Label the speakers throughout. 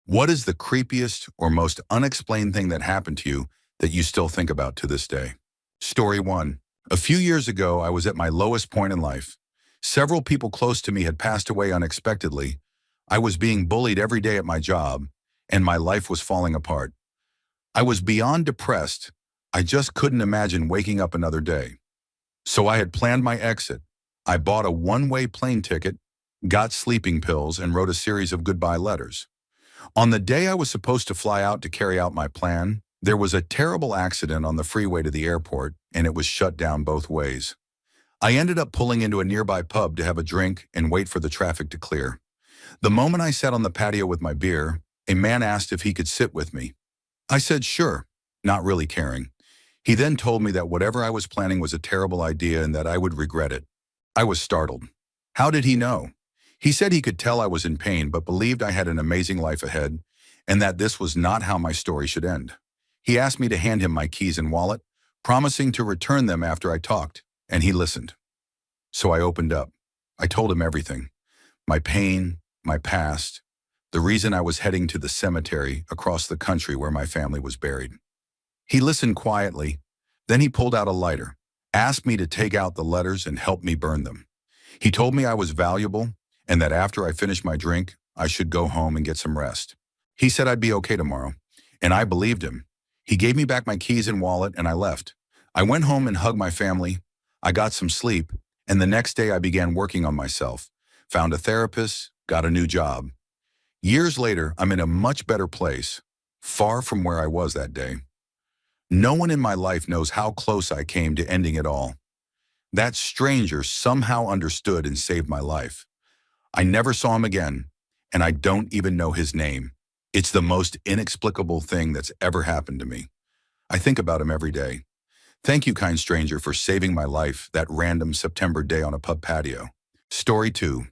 Speaker 1: What is the creepiest or most unexplained thing that happened to you that you still think about to this day? Story 1. A few years ago, I was at my lowest point in life. Several people close to me had passed away unexpectedly. I was being bullied every day at my job, and my life was falling apart. I was beyond depressed. I just couldn't imagine waking up another day. So I had planned my exit. I bought a one-way plane ticket, got sleeping pills, and wrote a series of goodbye letters. On the day I was supposed to fly out to carry out my plan, there was a terrible accident on the freeway to the airport, and it was shut down both ways. I ended up pulling into a nearby pub to have a drink and wait for the traffic to clear. The moment I sat on the patio with my beer, a man asked if he could sit with me. I said sure, not really caring. He then told me that whatever I was planning was a terrible idea and that I would regret it. I was startled. How did he know? He said he could tell I was in pain but believed I had an amazing life ahead and that this was not how my story should end. He asked me to hand him my keys and wallet, promising to return them after I talked, and he listened. So I opened up. I told him everything. My pain, my past, the reason I was heading to the cemetery across the country where my family was buried. He listened quietly, then he pulled out a lighter, asked me to take out the letters and help me burn them. He told me I was valuable and that after I finished my drink, I should go home and get some rest. He said I'd be okay tomorrow, and I believed him. He gave me back my keys and wallet, and I left. I went home and hugged my family. I got some sleep, and the next day I began working on myself, found a therapist, got a new job. Years later, I'm in a much better place, far from where I was that day. No one in my life knows how close I came to ending it all. That stranger somehow understood and saved my life. I never saw him again, and I don't even know his name. It's the most inexplicable thing that's ever happened to me. I think about him every day. Thank you, kind stranger, for saving my life that random September day on a pub patio. Story 2.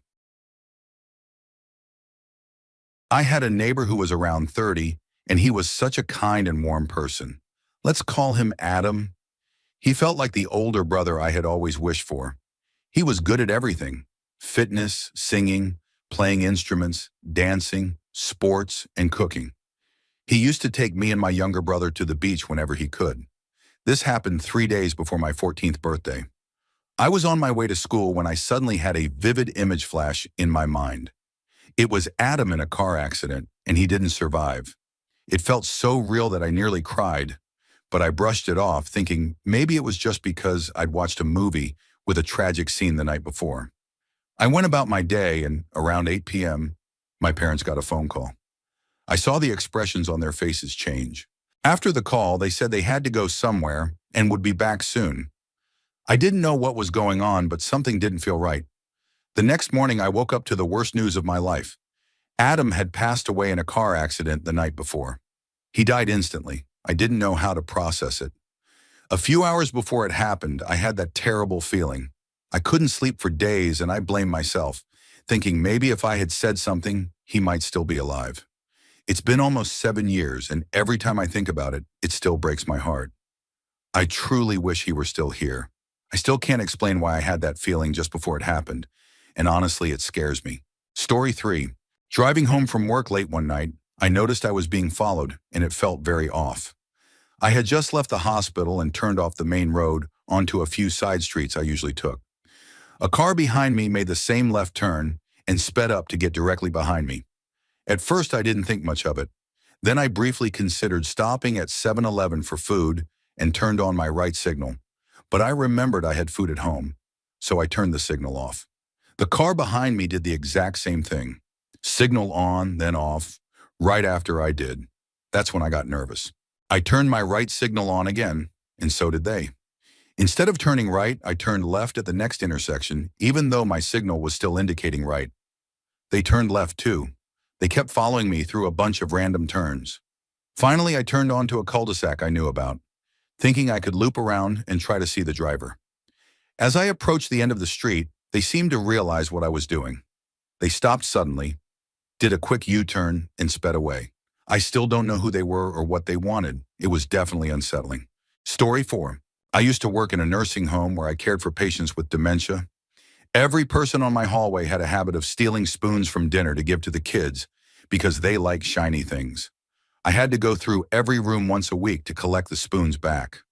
Speaker 1: I had a neighbor who was around 30, and he was such a kind and warm person. Let's call him Adam. He felt like the older brother I had always wished for. He was good at everything: fitness, singing, playing instruments, dancing, sports, and cooking. He used to take me and my younger brother to the beach whenever he could. This happened 3 days before my 14th birthday. I was on my way to school when I suddenly had a vivid image flash in my mind. It was Adam in a car accident, and he didn't survive. It felt so real that I nearly cried, but I brushed it off, thinking maybe it was just because I'd watched a movie with a tragic scene the night before. I went about my day, and around 8 p.m., my parents got a phone call. I saw the expressions on their faces change. After the call, they said they had to go somewhere and would be back soon. I didn't know what was going on, but something didn't feel right. The next morning, I woke up to the worst news of my life. Adam had passed away in a car accident the night before. He died instantly. I didn't know how to process it. A few hours before it happened, I had that terrible feeling. I couldn't sleep for days, and I blamed myself, thinking maybe if I had said something, he might still be alive. It's been almost 7 years, and every time I think about it, it still breaks my heart. I truly wish he were still here. I still can't explain why I had that feeling just before it happened, and honestly, it scares me. Story 3. Driving home from work late one night, I noticed I was being followed, and it felt very off. I had just left the hospital and turned off the main road onto a few side streets I usually took. A car behind me made the same left turn and sped up to get directly behind me. At first, I didn't think much of it. Then I briefly considered stopping at 7-Eleven for food and turned on my right signal. But I remembered I had food at home, so I turned the signal off. The car behind me did the exact same thing. Signal on, then off, right after I did. That's when I got nervous. I turned my right signal on again, and so did they. Instead of turning right, I turned left at the next intersection, even though my signal was still indicating right. They turned left too. They kept following me through a bunch of random turns. Finally, I turned onto a cul-de-sac I knew about, thinking I could loop around and try to see the driver. As I approached the end of the street, they seemed to realize what I was doing. They stopped suddenly, did a quick U-turn, and sped away. I still don't know who they were or what they wanted. It was definitely unsettling. Story 4. I used to work in a nursing home where I cared for patients with dementia. Every person on my hallway had a habit of stealing spoons from dinner to give to the kids because they like shiny things. I had to go through every room once a week to collect the spoons back.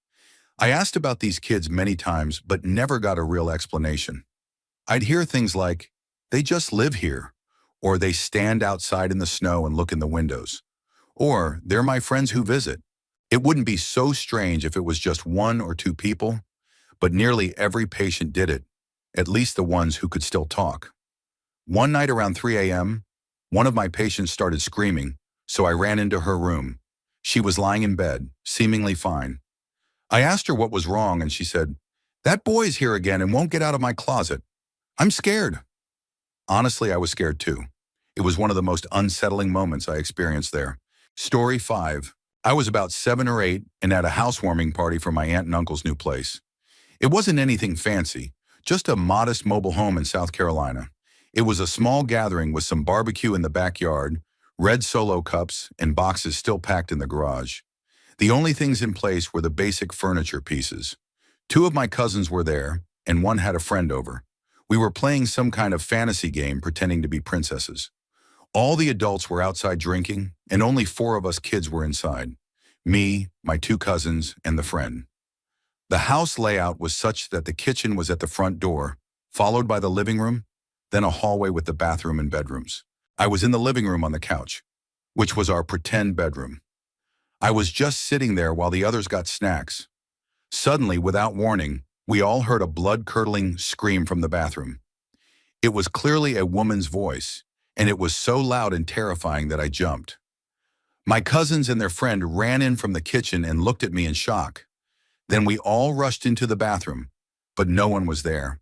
Speaker 1: I asked about these kids many times, but never got a real explanation. I'd hear things like, they just live here, or they stand outside in the snow and look in the windows, or they're my friends who visit. It wouldn't be so strange if it was just one or two people, but nearly every patient did it, at least the ones who could still talk. One night around 3 a.m., one of my patients started screaming, so I ran into her room. She was lying in bed, seemingly fine. I asked her what was wrong, and she said, "That boy is here again and won't get out of my closet. I'm scared." Honestly, I was scared too. It was one of the most unsettling moments I experienced there. Story 5. I was about 7 or 8 and at a housewarming party for my aunt and uncle's new place. It wasn't anything fancy, just a modest mobile home in South Carolina. It was a small gathering with some barbecue in the backyard, red Solo cups, and boxes still packed in the garage. The only things in place were the basic furniture pieces. 2 of my cousins were there, and one had a friend over. We were playing some kind of fantasy game pretending to be princesses. All the adults were outside drinking, and only 4 of us kids were inside. Me, my 2 cousins, and the friend. The house layout was such that the kitchen was at the front door, followed by the living room, then a hallway with the bathroom and bedrooms. I was in the living room on the couch, which was our pretend bedroom. I was just sitting there while the others got snacks. Suddenly, without warning, we all heard a blood-curdling scream from the bathroom. It was clearly a woman's voice, and it was so loud and terrifying that I jumped. My cousins and their friend ran in from the kitchen and looked at me in shock. Then we all rushed into the bathroom, but no one was there.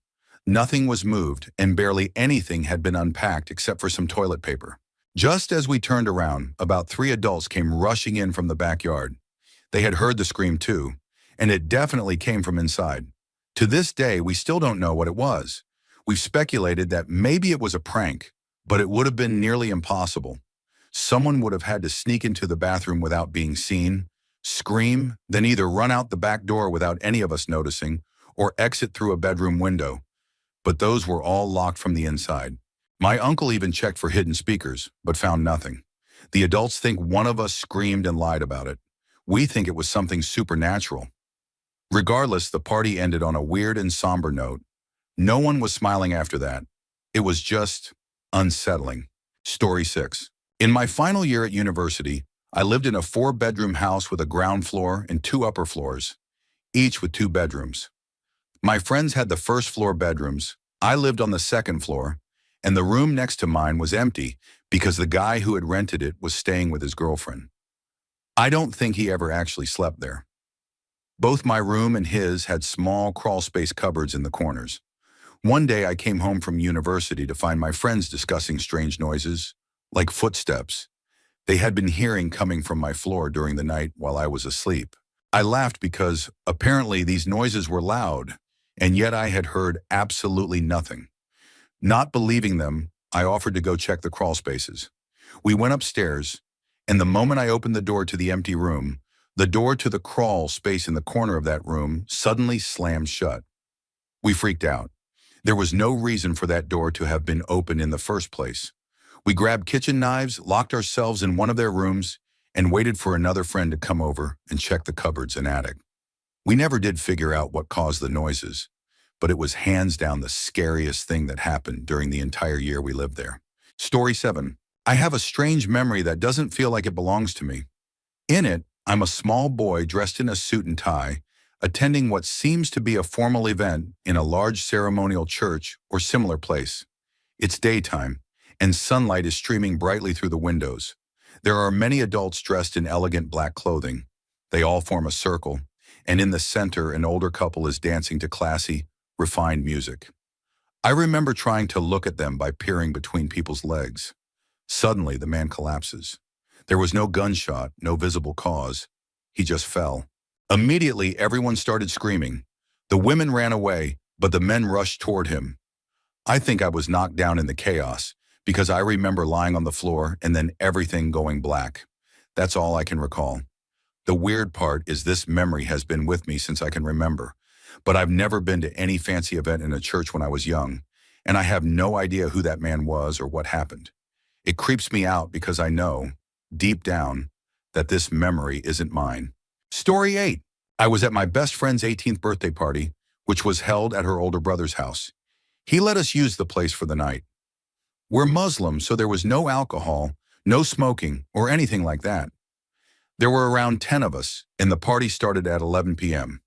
Speaker 1: Nothing was moved, and barely anything had been unpacked except for some toilet paper. Just as we turned around, about 3 adults came rushing in from the backyard. They had heard the scream too, and it definitely came from inside. To this day, we still don't know what it was. We've speculated that maybe it was a prank, but it would have been nearly impossible. Someone would have had to sneak into the bathroom without being seen, scream, then either run out the back door without any of us noticing, or exit through a bedroom window. But those were all locked from the inside. My uncle even checked for hidden speakers, but found nothing. The adults think one of us screamed and lied about it. We think it was something supernatural. Regardless, the party ended on a weird and somber note. No one was smiling after that. It was just unsettling. Story 6. In my final year at university, I lived in a 4-bedroom house with a ground floor and 2 upper floors, each with 2 bedrooms. My friends had the first floor bedrooms, I lived on the second floor, and the room next to mine was empty because the guy who had rented it was staying with his girlfriend. I don't think he ever actually slept there. Both my room and his had small crawl-space cupboards in the corners. One day I came home from university to find my friends discussing strange noises, like footsteps, they had been hearing coming from my floor during the night while I was asleep. I laughed because apparently these noises were loud, and yet I had heard absolutely nothing. Not believing them, I offered to go check the crawl spaces. We went upstairs, and the moment I opened the door to the empty room, the door to the crawl space in the corner of that room suddenly slammed shut. We freaked out. There was no reason for that door to have been open in the first place. We grabbed kitchen knives, locked ourselves in one of their rooms, and waited for another friend to come over and check the cupboards and attic. We never did figure out what caused the noises, but it was hands down the scariest thing that happened during the entire year we lived there. Story 7. I have a strange memory that doesn't feel like it belongs to me. In it, I'm a small boy dressed in a suit and tie, attending what seems to be a formal event in a large ceremonial church or similar place. It's daytime, and sunlight is streaming brightly through the windows. There are many adults dressed in elegant black clothing. They all form a circle, and in the center, an older couple is dancing to classy, refined music. I remember trying to look at them by peering between people's legs. Suddenly, the man collapses. There was no gunshot, no visible cause. He just fell. Immediately, everyone started screaming. The women ran away, but the men rushed toward him. I think I was knocked down in the chaos, because I remember lying on the floor and then everything going black. That's all I can recall. The weird part is this memory has been with me since I can remember, but I've never been to any fancy event in a church when I was young, and I have no idea who that man was or what happened. It creeps me out because I know, deep down, that this memory isn't mine. Story 8. I was at my best friend's 18th birthday party, which was held at her older brother's house. He let us use the place for the night. We're Muslim, so there was no alcohol, no smoking, or anything like that. There were around 10 of us, and the party started at 11 p.m.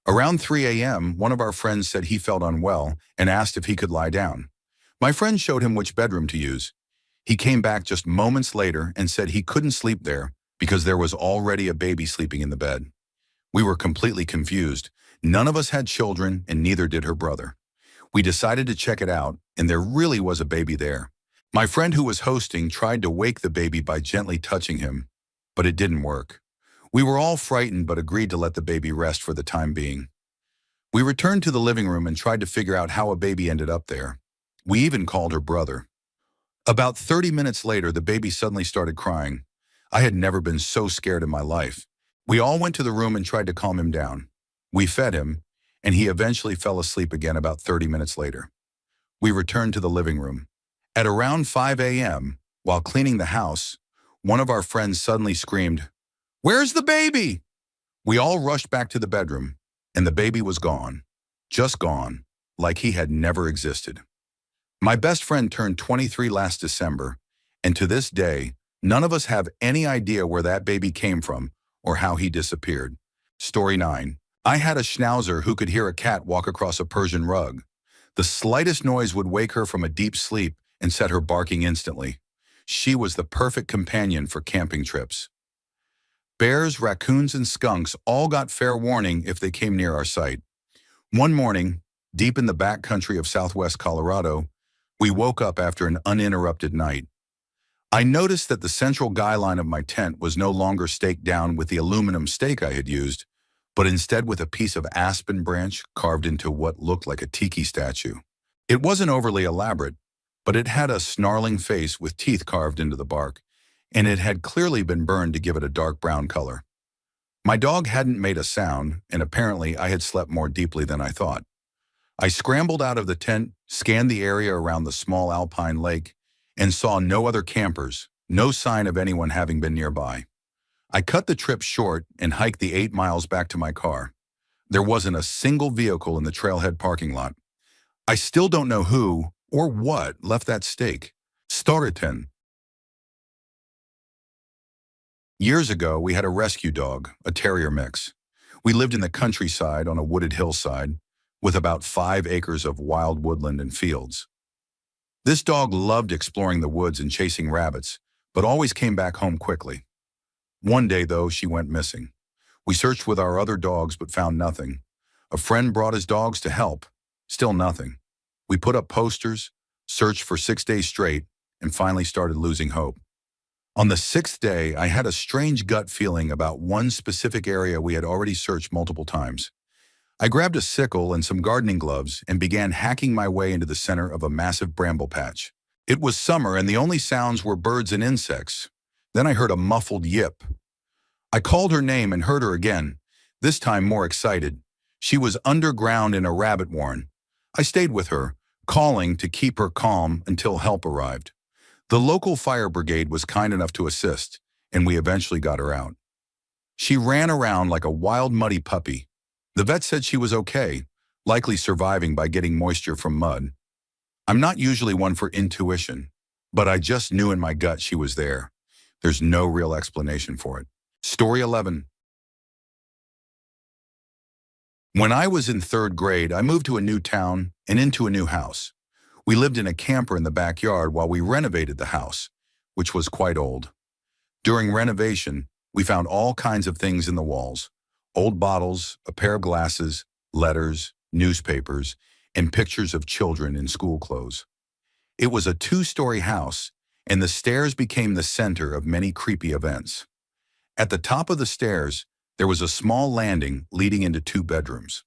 Speaker 1: Around 3 a.m., one of our friends said he felt unwell and asked if he could lie down. My friend showed him which bedroom to use. He came back just moments later and said he couldn't sleep there because there was already a baby sleeping in the bed. We were completely confused. None of us had children, and neither did her brother. We decided to check it out, and there really was a baby there. My friend who was hosting tried to wake the baby by gently touching him, but it didn't work. We were all frightened but agreed to let the baby rest for the time being. We returned to the living room and tried to figure out how a baby ended up there. We even called her brother. About 30 minutes later, the baby suddenly started crying. I had never been so scared in my life. We all went to the room and tried to calm him down. We fed him, and he eventually fell asleep again about 30 minutes later. We returned to the living room. At around 5 a.m., while cleaning the house, one of our friends suddenly screamed, "Where's the baby?" We all rushed back to the bedroom, and the baby was gone. Just gone, like he had never existed. My best friend turned 23 last December, and to this day, none of us have any idea where that baby came from or how he disappeared. Story 9. I had a schnauzer who could hear a cat walk across a Persian rug. The slightest noise would wake her from a deep sleep and set her barking instantly. She was the perfect companion for camping trips. Bears, raccoons, and skunks all got fair warning if they came near our site. One morning, deep in the back country of southwest Colorado, we woke up after an uninterrupted night. I noticed that the central guy line of my tent was no longer staked down with the aluminum stake I had used, but instead with a piece of aspen branch carved into what looked like a tiki statue. It wasn't overly elaborate, but it had a snarling face with teeth carved into the bark, and it had clearly been burned to give it a dark brown color. My dog hadn't made a sound, and apparently I had slept more deeply than I thought. I scrambled out of the tent, scanned the area around the small alpine lake, and saw no other campers, no sign of anyone having been nearby. I cut the trip short and hiked the 8 miles back to my car. There wasn't a single vehicle in the trailhead parking lot. I still don't know who or what left that stake. Story 10. Years ago, we had a rescue dog, a terrier mix. We lived in the countryside on a wooded hillside with about 5 acres of wild woodland and fields. This dog loved exploring the woods and chasing rabbits, but always came back home quickly. One day, though, she went missing. We searched with our other dogs but found nothing. A friend brought his dogs to help. Still nothing. We put up posters, searched for 6 days straight, and finally started losing hope. On the 6th day, I had a strange gut feeling about one specific area we had already searched multiple times. I grabbed a sickle and some gardening gloves and began hacking my way into the center of a massive bramble patch. It was summer and the only sounds were birds and insects. Then I heard a muffled yip. I called her name and heard her again, this time more excited. She was underground in a rabbit warren. I stayed with her, calling to keep her calm until help arrived. The local fire brigade was kind enough to assist, and we eventually got her out. She ran around like a wild muddy puppy. The vet said she was okay, likely surviving by getting moisture from mud. I'm not usually one for intuition, but I just knew in my gut she was there. There's no real explanation for it. Story 11. When I was in 3rd grade, I moved to a new town and into a new house. We lived in a camper in the backyard while we renovated the house, which was quite old. During renovation, we found all kinds of things in the walls: old bottles, a pair of glasses, letters, newspapers, and pictures of children in school clothes. It was a 2-story house, and the stairs became the center of many creepy events. At the top of the stairs, there was a small landing leading into 2 bedrooms.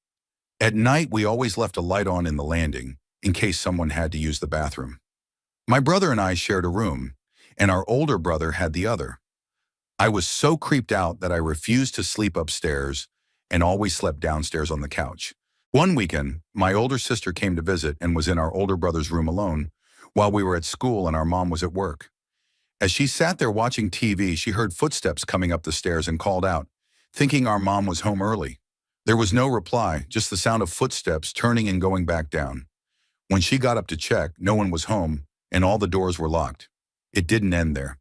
Speaker 1: At night, we always left a light on in the landing, in case someone had to use the bathroom. My brother and I shared a room, and our older brother had the other. I was so creeped out that I refused to sleep upstairs and always slept downstairs on the couch. One weekend, my older sister came to visit and was in our older brother's room alone while we were at school and our mom was at work. As she sat there watching TV, she heard footsteps coming up the stairs and called out, thinking our mom was home early. There was no reply, just the sound of footsteps turning and going back down. When she got up to check, no one was home, and all the doors were locked. It didn't end there.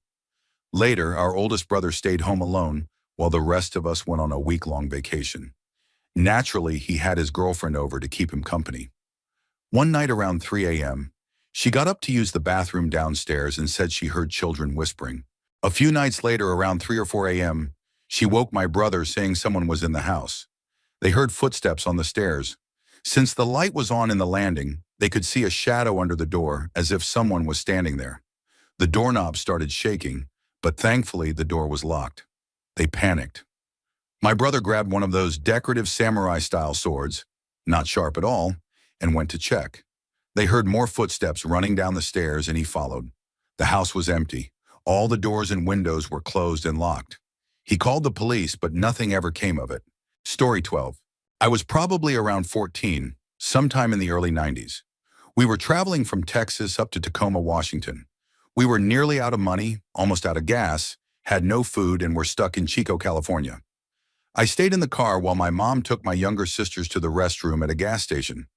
Speaker 1: Later, our oldest brother stayed home alone, while the rest of us went on a week-long vacation. Naturally, he had his girlfriend over to keep him company. One night around 3 a.m., she got up to use the bathroom downstairs and said she heard children whispering. A few nights later, around 3 or 4 a.m., she woke my brother saying someone was in the house. They heard footsteps on the stairs. Since the light was on in the landing, they could see a shadow under the door as if someone was standing there. The doorknob started shaking, but thankfully the door was locked. They panicked. My brother grabbed one of those decorative samurai-style swords, not sharp at all, and went to check. They heard more footsteps running down the stairs and he followed. The house was empty. All the doors and windows were closed and locked. He called the police, but nothing ever came of it. Story 12. I was probably around 14, sometime in the early 90s. We were traveling from Texas up to Tacoma, Washington. We were nearly out of money, almost out of gas, had no food, and were stuck in Chico, California. I stayed in the car while my mom took my younger sisters to the restroom at a gas station.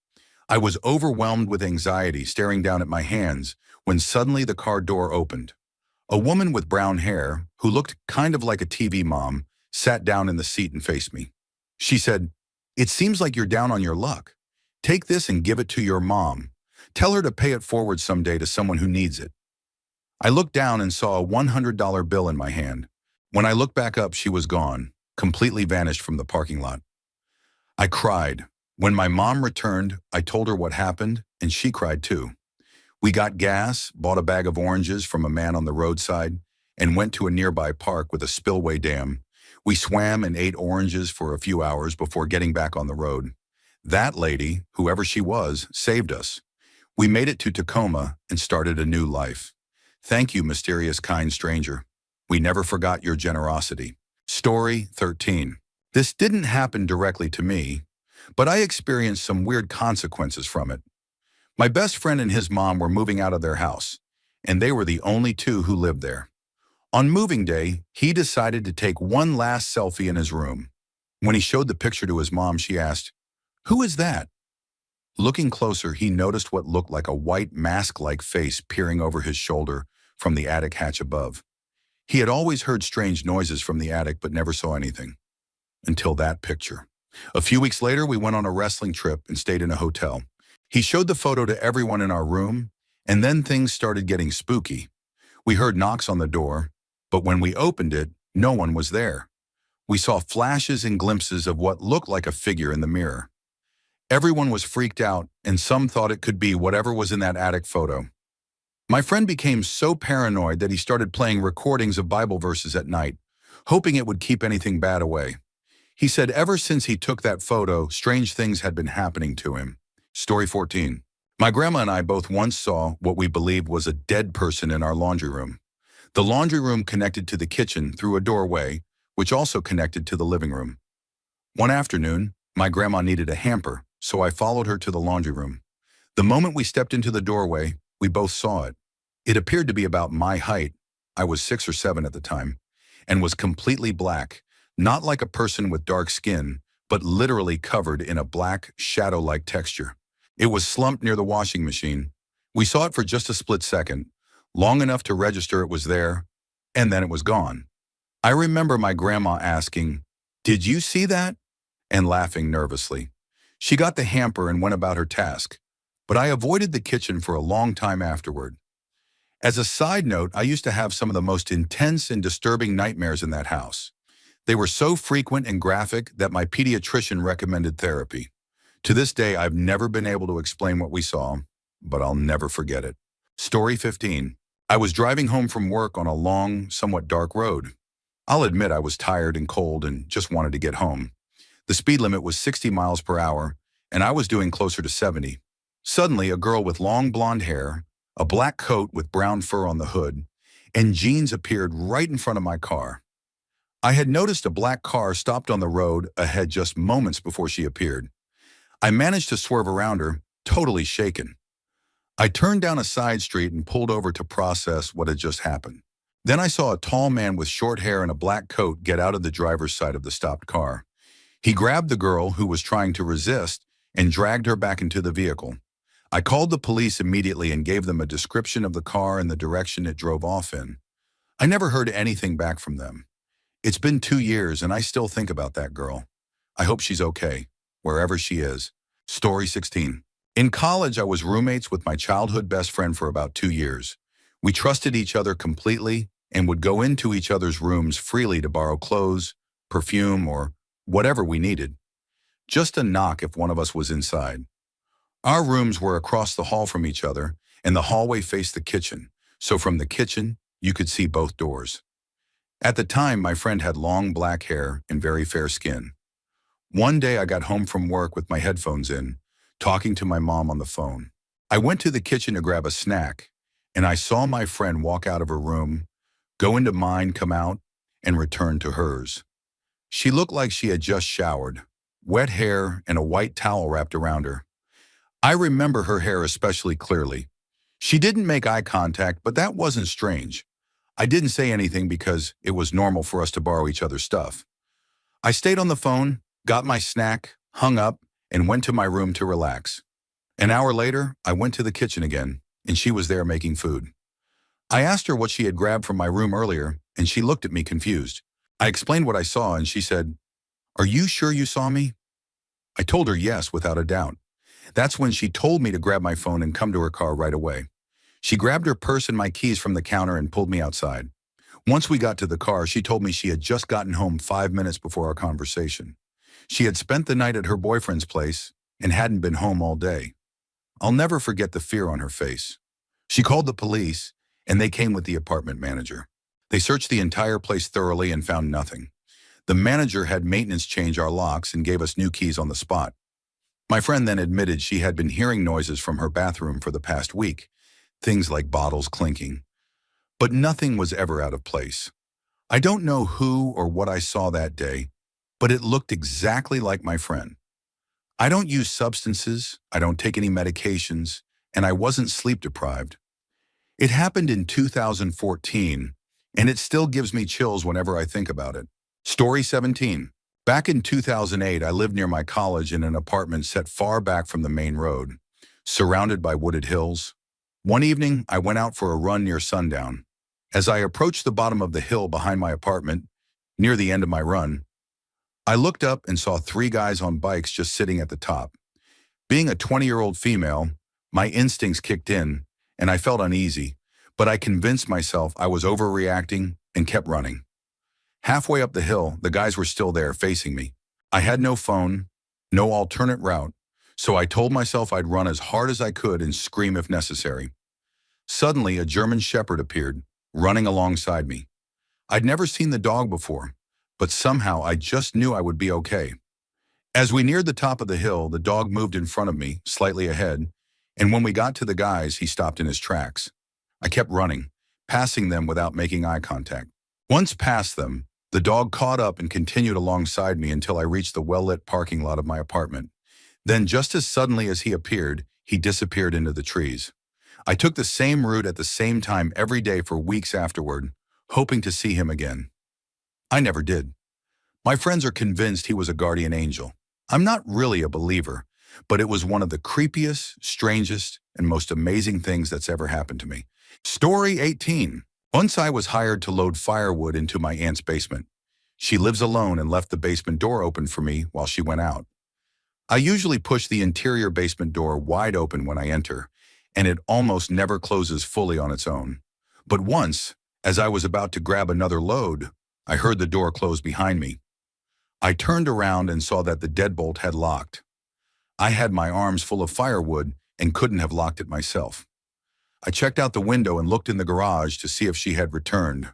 Speaker 1: I was overwhelmed with anxiety, staring down at my hands, when suddenly the car door opened. A woman with brown hair, who looked kind of like a TV mom, sat down in the seat and faced me. She said, "It seems like you're down on your luck. Take this and give it to your mom. Tell her to pay it forward someday to someone who needs it." I looked down and saw a $100 bill in my hand. When I looked back up, she was gone, completely vanished from the parking lot. I cried. When my mom returned, I told her what happened, and she cried too. We got gas, bought a bag of oranges from a man on the roadside, and went to a nearby park with a spillway dam. We swam and ate oranges for a few hours before getting back on the road. That lady, whoever she was, saved us. We made it to Tacoma and started a new life. Thank you, mysterious kind stranger. We never forgot your generosity. Story 13. This didn't happen directly to me, but I experienced some weird consequences from it. My best friend and his mom were moving out of their house, and they were the only two who lived there. On moving day, he decided to take one last selfie in his room. When he showed the picture to his mom, she asked, "Who is that?" Looking closer, he noticed what looked like a white mask-like face peering over his shoulder from the attic hatch above. He had always heard strange noises from the attic but never saw anything. Until that picture. A few weeks later, we went on a wrestling trip and stayed in a hotel. He showed the photo to everyone in our room, and then things started getting spooky. We heard knocks on the door, but when we opened it, no one was there. We saw flashes and glimpses of what looked like a figure in the mirror. Everyone was freaked out, and some thought it could be whatever was in that attic photo. My friend became so paranoid that he started playing recordings of Bible verses at night, hoping it would keep anything bad away. He said ever since he took that photo, strange things had been happening to him. Story 14. My grandma and I both once saw what we believed was a dead person in our laundry room. The laundry room connected to the kitchen through a doorway, which also connected to the living room. One afternoon, my grandma needed a hamper, so I followed her to the laundry room. The moment we stepped into the doorway, we both saw it. It appeared to be about my height, I was 6 or 7 at the time, and was completely black, not like a person with dark skin, but literally covered in a black, shadow-like texture. It was slumped near the washing machine. We saw it for just a split second, long enough to register it was there, and then it was gone. I remember my grandma asking, "Did you see that?" and laughing nervously. She got the hamper and went about her task, but I avoided the kitchen for a long time afterward. As a side note, I used to have some of the most intense and disturbing nightmares in that house. They were so frequent and graphic that my pediatrician recommended therapy. To this day, I've never been able to explain what we saw, but I'll never forget it. Story 15. I was driving home from work on a long, somewhat dark road. I'll admit I was tired and cold and just wanted to get home. The speed limit was 60 miles per hour, and I was doing closer to 70. Suddenly, a girl with long blonde hair, a black coat with brown fur on the hood, and jeans appeared right in front of my car. I had noticed a black car stopped on the road ahead just moments before she appeared. I managed to swerve around her, totally shaken. I turned down a side street and pulled over to process what had just happened. Then I saw a tall man with short hair and a black coat get out of the driver's side of the stopped car. He grabbed the girl who was trying to resist and dragged her back into the vehicle. I called the police immediately and gave them a description of the car and the direction it drove off in. I never heard anything back from them. It's been 2 years and I still think about that girl. I hope she's okay, wherever she is. Story 16. In college, I was roommates with my childhood best friend for about 2 years. We trusted each other completely and would go into each other's rooms freely to borrow clothes, perfume, or whatever we needed. Just a knock if one of us was inside. Our rooms were across the hall from each other, and the hallway faced the kitchen, so from the kitchen, you could see both doors. At the time, my friend had long black hair and very fair skin. One day I got home from work with my headphones in, talking to my mom on the phone. I went to the kitchen to grab a snack, and I saw my friend walk out of her room, go into mine, come out, and return to hers. She looked like she had just showered, wet hair and a white towel wrapped around her. I remember her hair especially clearly. She didn't make eye contact, but that wasn't strange. I didn't say anything because it was normal for us to borrow each other's stuff. I stayed on the phone, got my snack, hung up, and went to my room to relax. An hour later, I went to the kitchen again, and she was there making food. I asked her what she had grabbed from my room earlier, and she looked at me confused. I explained what I saw, and she said, "Are you sure you saw me?" I told her yes, without a doubt. That's when she told me to grab my phone and come to her car right away. She grabbed her purse and my keys from the counter and pulled me outside. Once we got to the car, she told me she had just gotten home 5 minutes before our conversation. She had spent the night at her boyfriend's place and hadn't been home all day. I'll never forget the fear on her face. She called the police, and they came with the apartment manager. They searched the entire place thoroughly and found nothing. The manager had maintenance change our locks and gave us new keys on the spot. My friend then admitted she had been hearing noises from her bathroom for the past week, things like bottles clinking. But nothing was ever out of place. I don't know who or what I saw that day, but it looked exactly like my friend. I don't use substances, I don't take any medications, and I wasn't sleep deprived. It happened in 2014, and it still gives me chills whenever I think about it. Story 17. Back in 2008, I lived near my college in an apartment set far back from the main road, surrounded by wooded hills. One evening, I went out for a run near sundown. As I approached the bottom of the hill behind my apartment, near the end of my run, I looked up and saw 3 guys on bikes just sitting at the top. Being a 20-year-old female, my instincts kicked in, and I felt uneasy, but I convinced myself I was overreacting and kept running. Halfway up the hill, the guys were still there facing me. I had no phone, no alternate route, so I told myself I'd run as hard as I could and scream if necessary. Suddenly, a German shepherd appeared, running alongside me. I'd never seen the dog before, but somehow I just knew I would be okay. As we neared the top of the hill, the dog moved in front of me, slightly ahead, and when we got to the guys, he stopped in his tracks. I kept running, passing them without making eye contact. Once past them, the dog caught up and continued alongside me until I reached the well-lit parking lot of my apartment. Then, just as suddenly as he appeared, he disappeared into the trees. I took the same route at the same time every day for weeks afterward, hoping to see him again. I never did. My friends are convinced he was a guardian angel. I'm not really a believer, but it was one of the creepiest, strangest, and most amazing things that's ever happened to me. Story 18. Once I was hired to load firewood into my aunt's basement. She lives alone and left the basement door open for me while she went out. I usually push the interior basement door wide open when I enter, and it almost never closes fully on its own. But once, as I was about to grab another load, I heard the door close behind me. I turned around and saw that the deadbolt had locked. I had my arms full of firewood and couldn't have locked it myself. I checked out the window and looked in the garage to see if she had returned,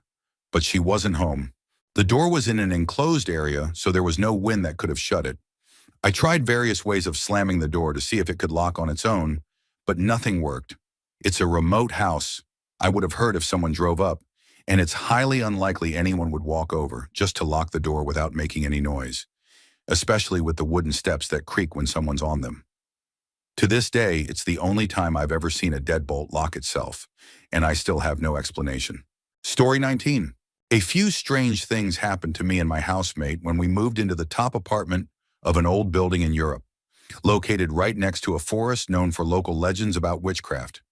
Speaker 1: but she wasn't home. The door was in an enclosed area, so there was no wind that could have shut it. I tried various ways of slamming the door to see if it could lock on its own, but nothing worked. It's a remote house. I would have heard if someone drove up, and it's highly unlikely anyone would walk over just to lock the door without making any noise, especially with the wooden steps that creak when someone's on them. To this day, it's the only time I've ever seen a deadbolt lock itself, and I still have no explanation. Story 19. A few strange things happened to me and my housemate when we moved into the top apartment of an old building in Europe, located right next to a forest known for local legends about witchcraft.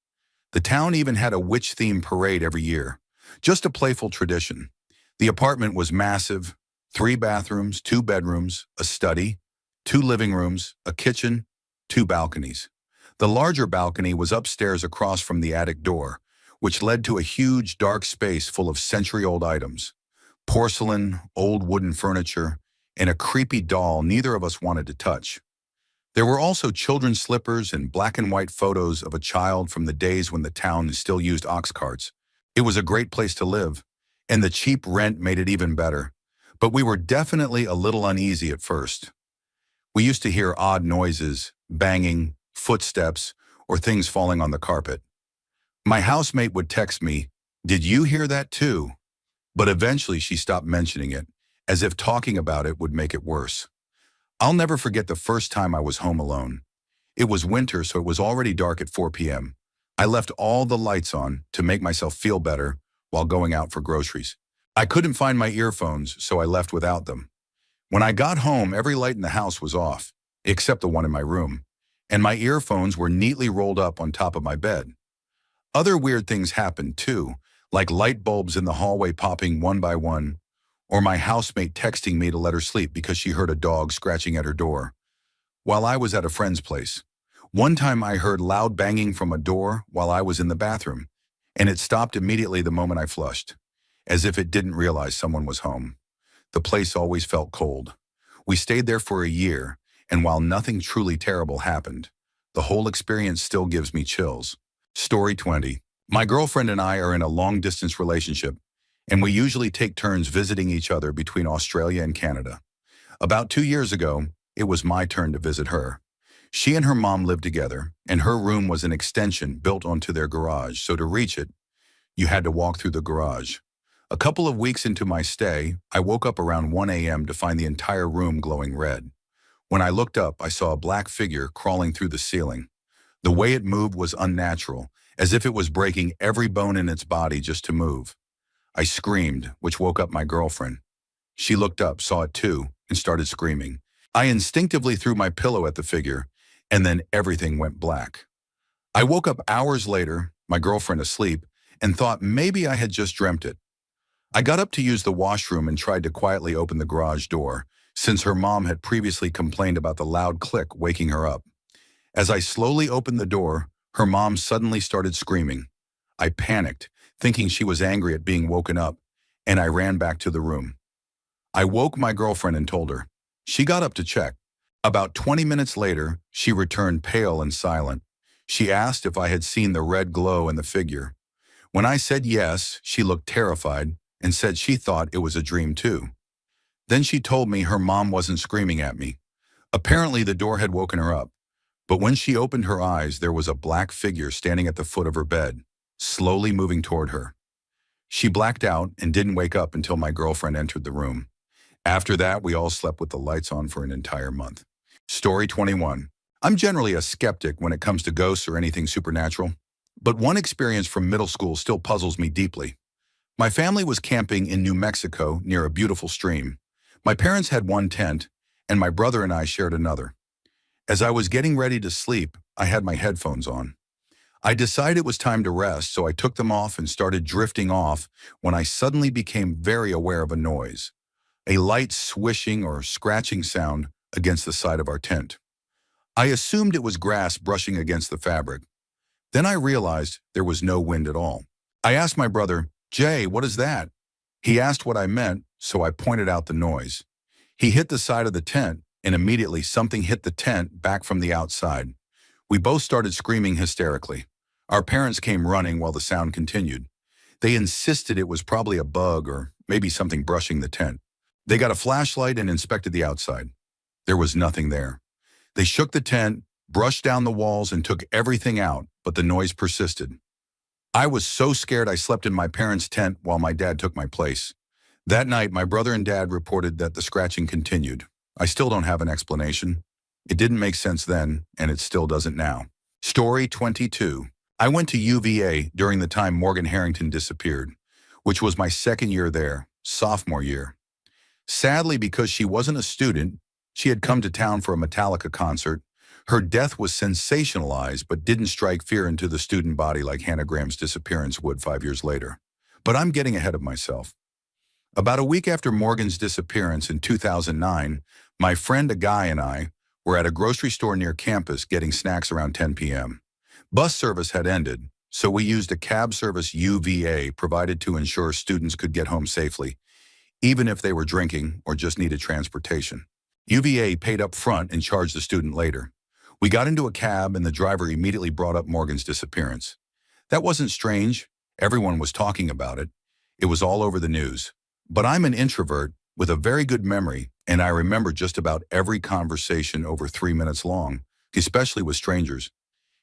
Speaker 1: The town even had a witch-themed parade every year, just a playful tradition. The apartment was massive, 3 bathrooms, 2 bedrooms, a study, 2 living rooms, a kitchen, 2 balconies. The larger balcony was upstairs across from the attic door, which led to a huge dark space full of century-old items. Porcelain, old wooden furniture, and a creepy doll neither of us wanted to touch. There were also children's slippers and black and white photos of a child from the days when the town still used ox carts. It was a great place to live, and the cheap rent made it even better. But we were definitely a little uneasy at first. We used to hear odd noises, banging, footsteps, or things falling on the carpet. My housemate would text me, "Did you hear that too?" But eventually she stopped mentioning it, as if talking about it would make it worse. I'll never forget the first time I was home alone. It was winter, so it was already dark at 4 p.m. I left all the lights on to make myself feel better while going out for groceries. I couldn't find my earphones, so I left without them. When I got home, every light in the house was off, except the one in my room, and my earphones were neatly rolled up on top of my bed. Other weird things happened too, like light bulbs in the hallway popping one by one, or my housemate texting me to let her sleep because she heard a dog scratching at her door. While I was at a friend's place, one time I heard loud banging from a door while I was in the bathroom, and it stopped immediately the moment I flushed, as if it didn't realize someone was home. The place always felt cold. We stayed there for a year, and while nothing truly terrible happened, the whole experience still gives me chills. Story 20. My girlfriend and I are in a long-distance relationship, and we usually take turns visiting each other between Australia and Canada. About 2 years ago, it was my turn to visit her. She and her mom lived together, and her room was an extension built onto their garage, so to reach it, you had to walk through the garage. A couple of weeks into my stay, I woke up around 1 a.m. to find the entire room glowing red. When I looked up, I saw a black figure crawling through the ceiling. The way it moved was unnatural, as if it was breaking every bone in its body just to move. I screamed, which woke up my girlfriend. She looked up, saw it too, and started screaming. I instinctively threw my pillow at the figure, and then everything went black. I woke up hours later, my girlfriend asleep, and thought maybe I had just dreamt it. I got up to use the washroom and tried to quietly open the garage door, since her mom had previously complained about the loud click waking her up. As I slowly opened the door, her mom suddenly started screaming. I panicked, thinking she was angry at being woken up, and I ran back to the room. I woke my girlfriend and told her. She got up to check. About 20 minutes later, she returned pale and silent. She asked if I had seen the red glow in the figure. When I said yes, she looked terrified and said she thought it was a dream too. Then she told me her mom wasn't screaming at me. Apparently the door had woken her up, but when she opened her eyes, there was a black figure standing at the foot of her bed, slowly moving toward her. She blacked out and didn't wake up until my girlfriend entered the room. After that, we all slept with the lights on for an entire month. Story 21. I'm generally a skeptic when it comes to ghosts or anything supernatural, but one experience from middle school still puzzles me deeply. My family was camping in New Mexico near a beautiful stream. My parents had one tent, and my brother and I shared another. As I was getting ready to sleep, I had my headphones on. I decided it was time to rest, so I took them off and started drifting off when I suddenly became very aware of a noise, a light swishing or scratching sound against the side of our tent. I assumed it was grass brushing against the fabric. Then I realized there was no wind at all. I asked my brother, "Jay, what is that?" He asked what I meant, so I pointed out the noise. He hit the side of the tent, and immediately something hit the tent back from the outside. We both started screaming hysterically. Our parents came running while the sound continued. They insisted it was probably a bug or maybe something brushing the tent. They got a flashlight and inspected the outside. There was nothing there. They shook the tent, brushed down the walls, and took everything out, but the noise persisted. I was so scared I slept in my parents' tent while my dad took my place. That night, my brother and dad reported that the scratching continued. I still don't have an explanation. It didn't make sense then, and it still doesn't now. Story 22. I went to UVA during the time Morgan Harrington disappeared. which was my second year there, sophomore year. Sadly, because she wasn't a student, she had come to town for a Metallica concert. Her death was sensationalized but didn't strike fear into the student body like Hannah Graham's disappearance would 5 years later. But I'm getting ahead of myself. About a week after Morgan's disappearance in 2009, my friend, a guy, and I were at a grocery store near campus getting snacks around 10 p.m. Bus service had ended, so we used a cab service UVA provided to ensure students could get home safely, even if they were drinking or just needed transportation. UVA paid up front and charged the student later. We got into a cab and the driver immediately brought up Morgan's disappearance. That wasn't strange. Everyone was talking about it. It was all over the news. But I'm an introvert with a very good memory, and I remember just about every conversation over 3 minutes long, especially with strangers.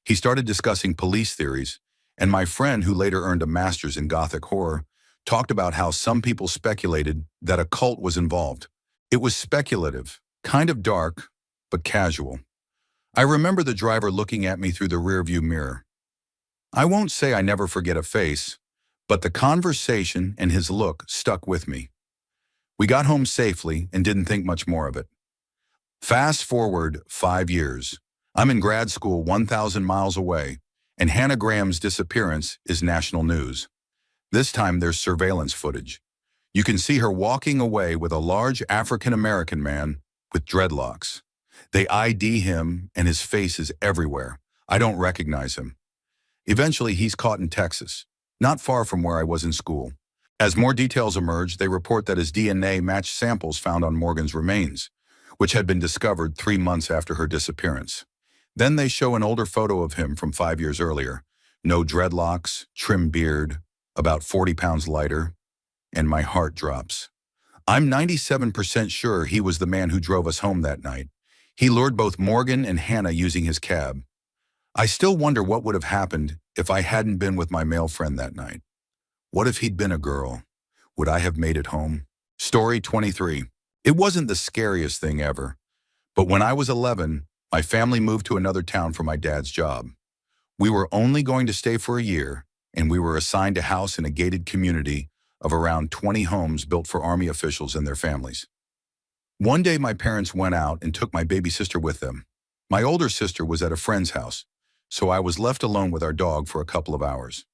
Speaker 1: He started discussing police theories, and my friend, who later earned a master's in Gothic horror, talked about how some people speculated that a cult was involved. It was speculative, kind of dark, but casual. I remember the driver looking at me through the rearview mirror. I won't say I never forget a face, but the conversation and his look stuck with me. We got home safely and didn't think much more of it. Fast forward 5 years. I'm in grad school 1,000 miles away, and Hannah Graham's disappearance is national news. This time there's surveillance footage. You can see her walking away with a large African-American man with dreadlocks. They ID him and his face is everywhere. I don't recognize him. Eventually he's caught in Texas, not far from where I was in school. As more details emerge, they report that his DNA matched samples found on Morgan's remains, which had been discovered 3 months after her disappearance. Then they show an older photo of him from 5 years earlier. No dreadlocks, trim beard, about 40 pounds lighter, and my heart drops. I'm 97% sure he was the man who drove us home that night. He lured both Morgan and Hannah using his cab. I still wonder what would have happened if I hadn't been with my male friend that night. What if he'd been a girl? Would I have made it home? Story 23. It wasn't the scariest thing ever, but when I was 11, my family moved to another town for my dad's job. We were only going to stay for a year, and we were assigned a house in a gated community of around 20 homes built for Army officials and their families. One day my parents went out and took my baby sister with them. My older sister was at a friend's house, so I was left alone with our dog for a couple of hours.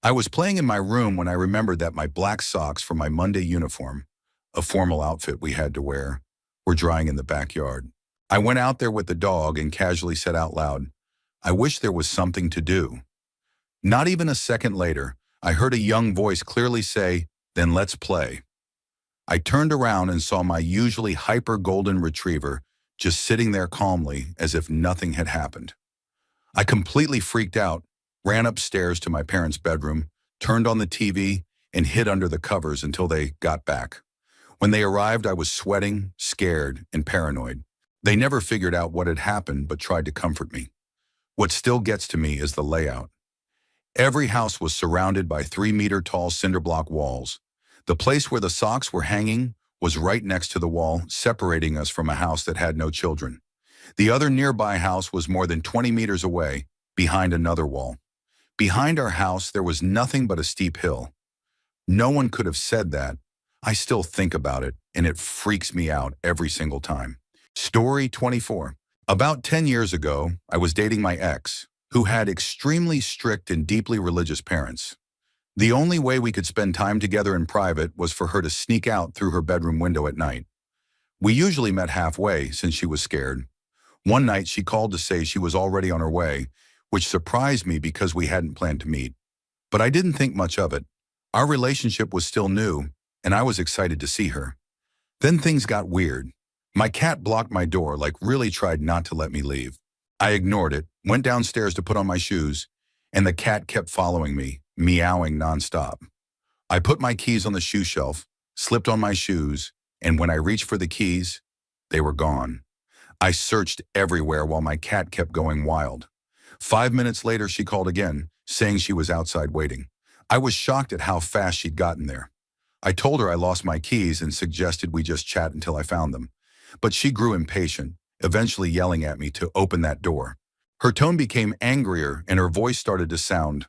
Speaker 1: I was playing in my room when I remembered that my black socks for my Monday uniform, a formal outfit we had to wear, were drying in the backyard. I went out there with the dog and casually said out loud, "I wish there was something to do." Not even a second later, I heard a young voice clearly say, "Then let's play." I turned around and saw my usually hyper golden retriever just sitting there calmly as if nothing had happened. I completely freaked out, ran upstairs to my parents' bedroom, turned on the TV, and hid under the covers until they got back. When they arrived, I was sweating, scared, and paranoid. They never figured out what had happened but tried to comfort me. What still gets to me is the layout. Every house was surrounded by 3-meter-tall cinder block walls. The place where the socks were hanging was right next to the wall, separating us from a house that had no children. The other nearby house was more than 20 meters away, behind another wall. Behind our house, there was nothing but a steep hill. No one could have said that. I still think about it, and it freaks me out every single time. Story 24. About 10 years ago, I was dating my ex, who had extremely strict and deeply religious parents. The only way we could spend time together in private was for her to sneak out through her bedroom window at night. We usually met halfway since she was scared. One night she called to say she was already on her way, which surprised me because we hadn't planned to meet. But I didn't think much of it. Our relationship was still new, and I was excited to see her. Then things got weird. My cat blocked my door, like really tried not to let me leave. I ignored it, went downstairs to put on my shoes, and the cat kept following me, meowing nonstop. I put my keys on the shoe shelf, slipped on my shoes, and when I reached for the keys, they were gone. I searched everywhere while my cat kept going wild. 5 minutes later, she called again, saying she was outside waiting. I was shocked at how fast she'd gotten there. I told her I lost my keys and suggested we just chat until I found them. But she grew impatient, eventually yelling at me to open that door. Her tone became angrier and her voice started to sound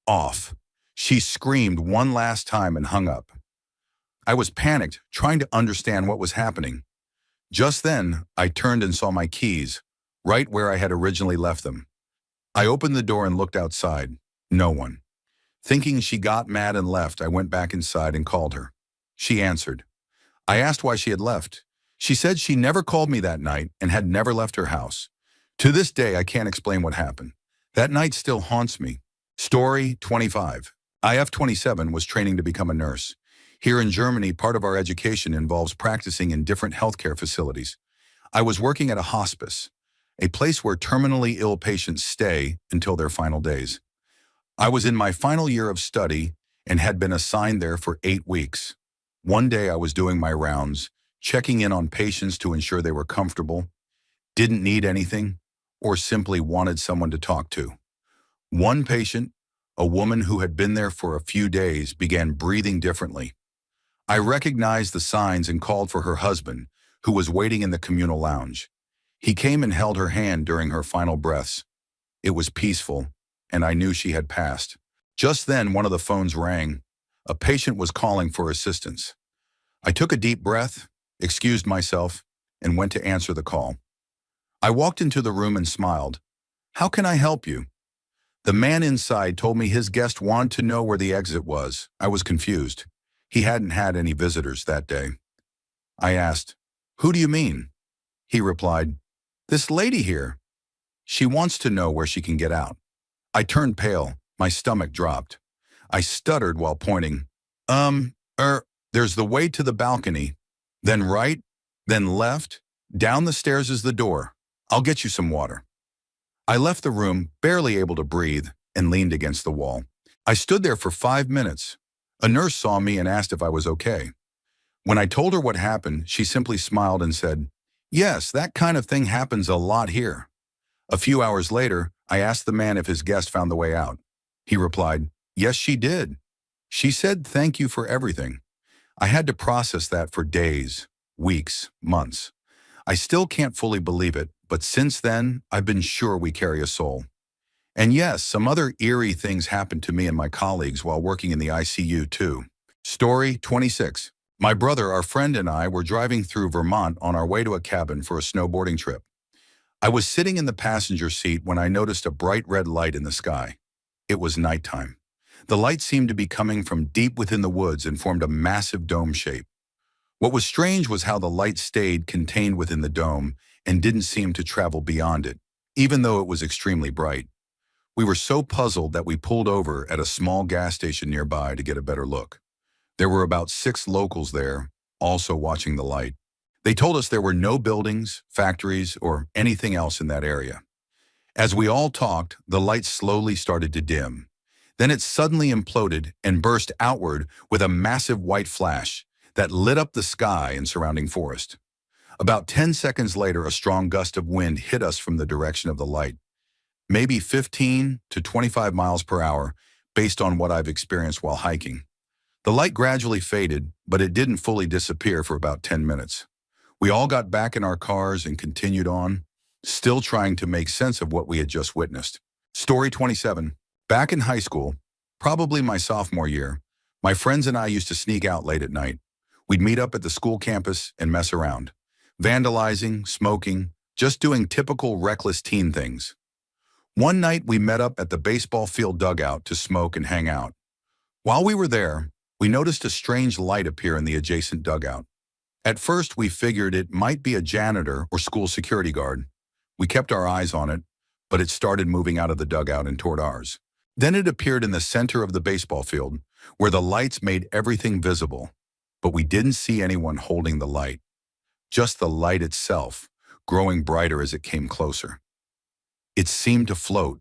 Speaker 1: off. She screamed one last time and hung up. I was panicked, trying to understand what was happening. Just then, I turned and saw my keys, right where I had originally left them. I opened the door and looked outside. No one. Thinking she got mad and left, I went back inside and called her. She answered. I asked why she had left. She said she never called me that night and had never left her house. To this day, I can't explain what happened. That night still haunts me. Story 25. IF27 was training to become a nurse. Here in Germany, part of our education involves practicing in different healthcare facilities. I was working at a hospice, a place where terminally ill patients stay until their final days. I was in my final year of study and had been assigned there for 8 weeks. One day I was doing my rounds, checking in on patients to ensure they were comfortable, didn't need anything, or simply wanted someone to talk to. One patient, a woman who had been there for a few days, began breathing differently. I recognized the signs and called for her husband, who was waiting in the communal lounge. He came and held her hand during her final breaths. It was peaceful, and I knew she had passed. Just then, one of the phones rang. A patient was calling for assistance. I took a deep breath, excused myself, and went to answer the call. I walked into the room and smiled. "How can I help you?" The man inside told me his guest wanted to know where the exit was. I was confused. He hadn't had any visitors that day. I asked, "Who do you mean?" He replied, "This lady here. She wants to know where she can get out." I turned pale. My stomach dropped. I stuttered while pointing. There's the way to the balcony. Then right, then left. Down the stairs is the door. I'll get you some water." I left the room, barely able to breathe, and leaned against the wall. I stood there for 5 minutes. A nurse saw me and asked if I was okay. When I told her what happened, she simply smiled and said, "Yes, that kind of thing happens a lot here." A few hours later, I asked the man if his guest found the way out. He replied, "Yes, she did. She said thank you for everything." I had to process that for days, weeks, months. I still can't fully believe it, but since then, I've been sure we carry a soul. And yes, some other eerie things happened to me and my colleagues while working in the ICU too. Story 26. My brother, our friend, and I were driving through Vermont on our way to a cabin for a snowboarding trip. I was sitting in the passenger seat when I noticed a bright red light in the sky. It was nighttime. The light seemed to be coming from deep within the woods and formed a massive dome shape. What was strange was how the light stayed contained within the dome and didn't seem to travel beyond it, even though it was extremely bright. We were so puzzled that we pulled over at a small gas station nearby to get a better look. There were about 6 locals there, also watching the light. They told us there were no buildings, factories, or anything else in that area. As we all talked, the light slowly started to dim. Then it suddenly imploded and burst outward with a massive white flash that lit up the sky and surrounding forest. About 10 seconds later, a strong gust of wind hit us from the direction of the light, maybe 15 to 25 miles per hour, based on what I've experienced while hiking. The light gradually faded, but it didn't fully disappear for about 10 minutes. We all got back in our cars and continued on, still trying to make sense of what we had just witnessed. Story 27. Back in high school, probably my sophomore year, my friends and I used to sneak out late at night. We'd meet up at the school campus and mess around, vandalizing, smoking, just doing typical reckless teen things. One night we met up at the baseball field dugout to smoke and hang out. While we were there, we noticed a strange light appear in the adjacent dugout. At first, we figured it might be a janitor or school security guard. We kept our eyes on it, but it started moving out of the dugout and toward ours. Then it appeared in the center of the baseball field, where the lights made everything visible. But we didn't see anyone holding the light, just the light itself, growing brighter as it came closer. It seemed to float.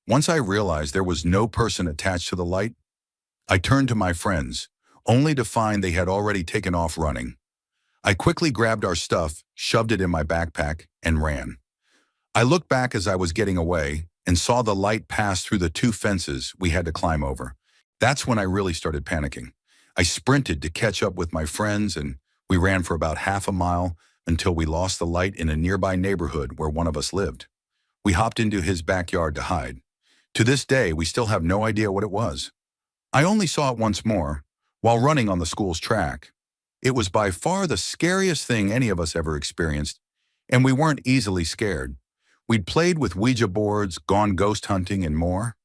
Speaker 1: Once I realized there was no person attached to the light, I turned to my friends, only to find they had already taken off running. I quickly grabbed our stuff, shoved it in my backpack, and ran. I looked back as I was getting away and saw the light pass through the 2 fences we had to climb over. That's when I really started panicking. I sprinted to catch up with my friends, and we ran for about half a mile until we lost the light in a nearby neighborhood where one of us lived. We hopped into his backyard to hide. To this day, we still have no idea what it was. I only saw it once more, while running on the school's track. It was by far the scariest thing any of us ever experienced, and we weren't easily scared. We'd played with Ouija boards, gone ghost hunting, and more,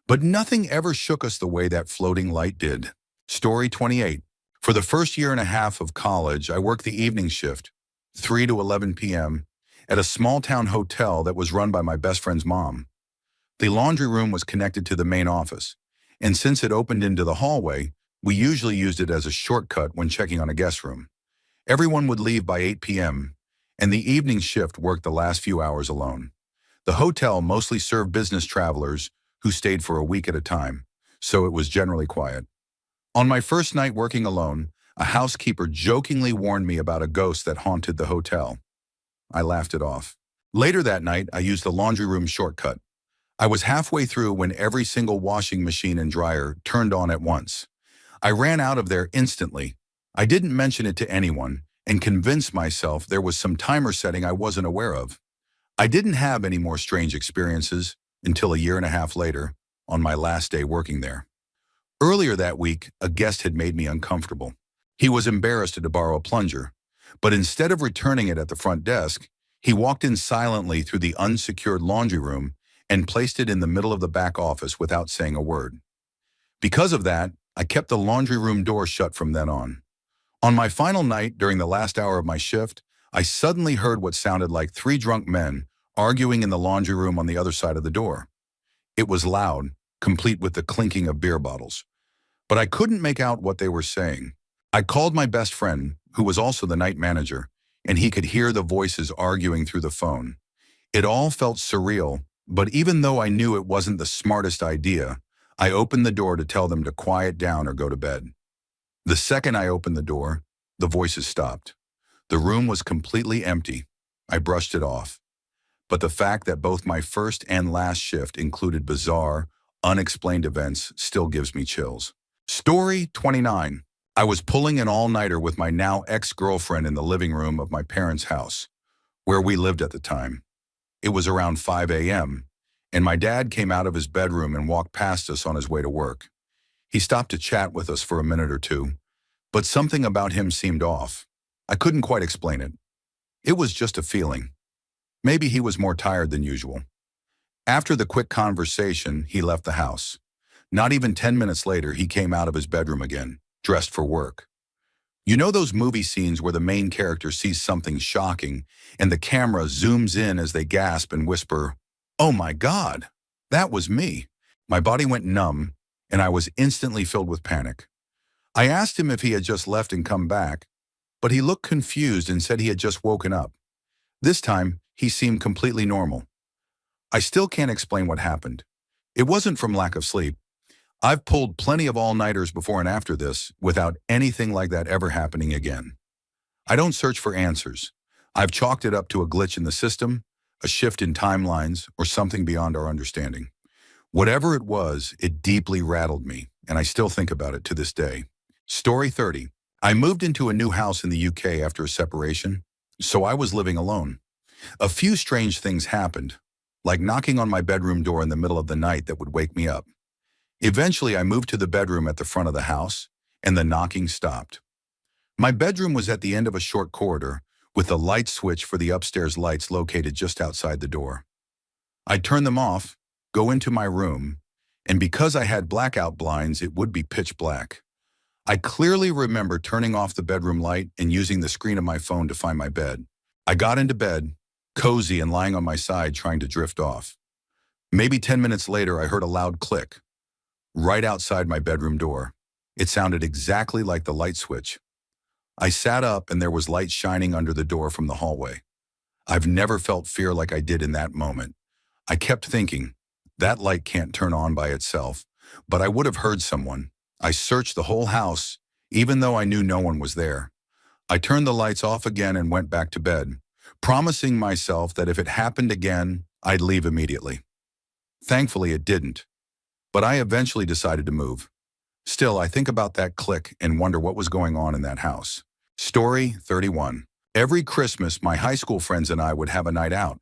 Speaker 1: but nothing ever shook us the way that floating light did. Story 28. For the first year and a half of college, I worked the evening shift, 3 to 11 p.m., at a small-town hotel that was run by my best friend's mom. The laundry room was connected to the main office, and since it opened into the hallway, we usually used it as a shortcut when checking on a guest room. Everyone would leave by 8 p.m., and the evening shift worked the last few hours alone. The hotel mostly served business travelers who stayed for a week at a time, so it was generally quiet. On my first night working alone, a housekeeper jokingly warned me about a ghost that haunted the hotel. I laughed it off. Later that night, I used the laundry room shortcut. I was halfway through when every single washing machine and dryer turned on at once. I ran out of there instantly. I didn't mention it to anyone and convinced myself there was some timer setting I wasn't aware of. I didn't have any more strange experiences until a year and a half later, on my last day working there. Earlier that week, a guest had made me uncomfortable. He was embarrassed to borrow a plunger, but instead of returning it at the front desk, he walked in silently through the unsecured laundry room and placed it in the middle of the back office without saying a word. Because of that, I kept the laundry room door shut from then on. On my final night, during the last hour of my shift, I suddenly heard what sounded like three drunk men arguing in the laundry room on the other side of the door. It was loud, complete with the clinking of beer bottles, but I couldn't make out what they were saying. I called my best friend, who was also the night manager, and he could hear the voices arguing through the phone. It all felt surreal, but even though I knew it wasn't the smartest idea, I opened the door to tell them to quiet down or go to bed. The second I opened the door, the voices stopped. The room was completely empty. I brushed it off. But the fact that both my first and last shift included bizarre, unexplained events still gives me chills. Story 29. I was pulling an all-nighter with my now ex-girlfriend in the living room of my parents' house, where we lived at the time. It was around 5 a.m., and my dad came out of his bedroom and walked past us on his way to work. He stopped to chat with us for a minute or two, but something about him seemed off. I couldn't quite explain it. It was just a feeling. Maybe he was more tired than usual. After the quick conversation, he left the house. Not even 10 minutes later, he came out of his bedroom again, dressed for work. You know those movie scenes where the main character sees something shocking and the camera zooms in as they gasp and whisper, "Oh my God, that was me." My body went numb and I was instantly filled with panic. I asked him if he had just left and come back, but he looked confused and said he had just woken up. This time, he seemed completely normal. I still can't explain what happened. It wasn't from lack of sleep. I've pulled plenty of all-nighters before and after this without anything like that ever happening again. I don't search for answers. I've chalked it up to a glitch in the system, a shift in timelines, or something beyond our understanding. Whatever it was, it deeply rattled me, and I still think about it to this day. Story 30. I moved into a new house in the UK after a separation, so I was living alone. A few strange things happened, like knocking on my bedroom door in the middle of the night that would wake me up. Eventually, I moved to the bedroom at the front of the house, and the knocking stopped. My bedroom was at the end of a short corridor, with the light switch for the upstairs lights located just outside the door. I'd turn them off, go into my room, and because I had blackout blinds, it would be pitch black. I clearly remember turning off the bedroom light and using the screen of my phone to find my bed. I got into bed, cozy and lying on my side trying to drift off. Maybe 10 minutes later, I heard a loud click right outside my bedroom door. It sounded exactly like the light switch. I sat up and there was light shining under the door from the hallway. I've never felt fear like I did in that moment. I kept thinking, that light can't turn on by itself, but I would have heard someone. I searched the whole house, even though I knew no one was there. I turned the lights off again and went back to bed, promising myself that if it happened again, I'd leave immediately. Thankfully, it didn't, but I eventually decided to move. Still, I think about that click and wonder what was going on in that house. Story 31. Every Christmas, my high school friends and I would have a night out.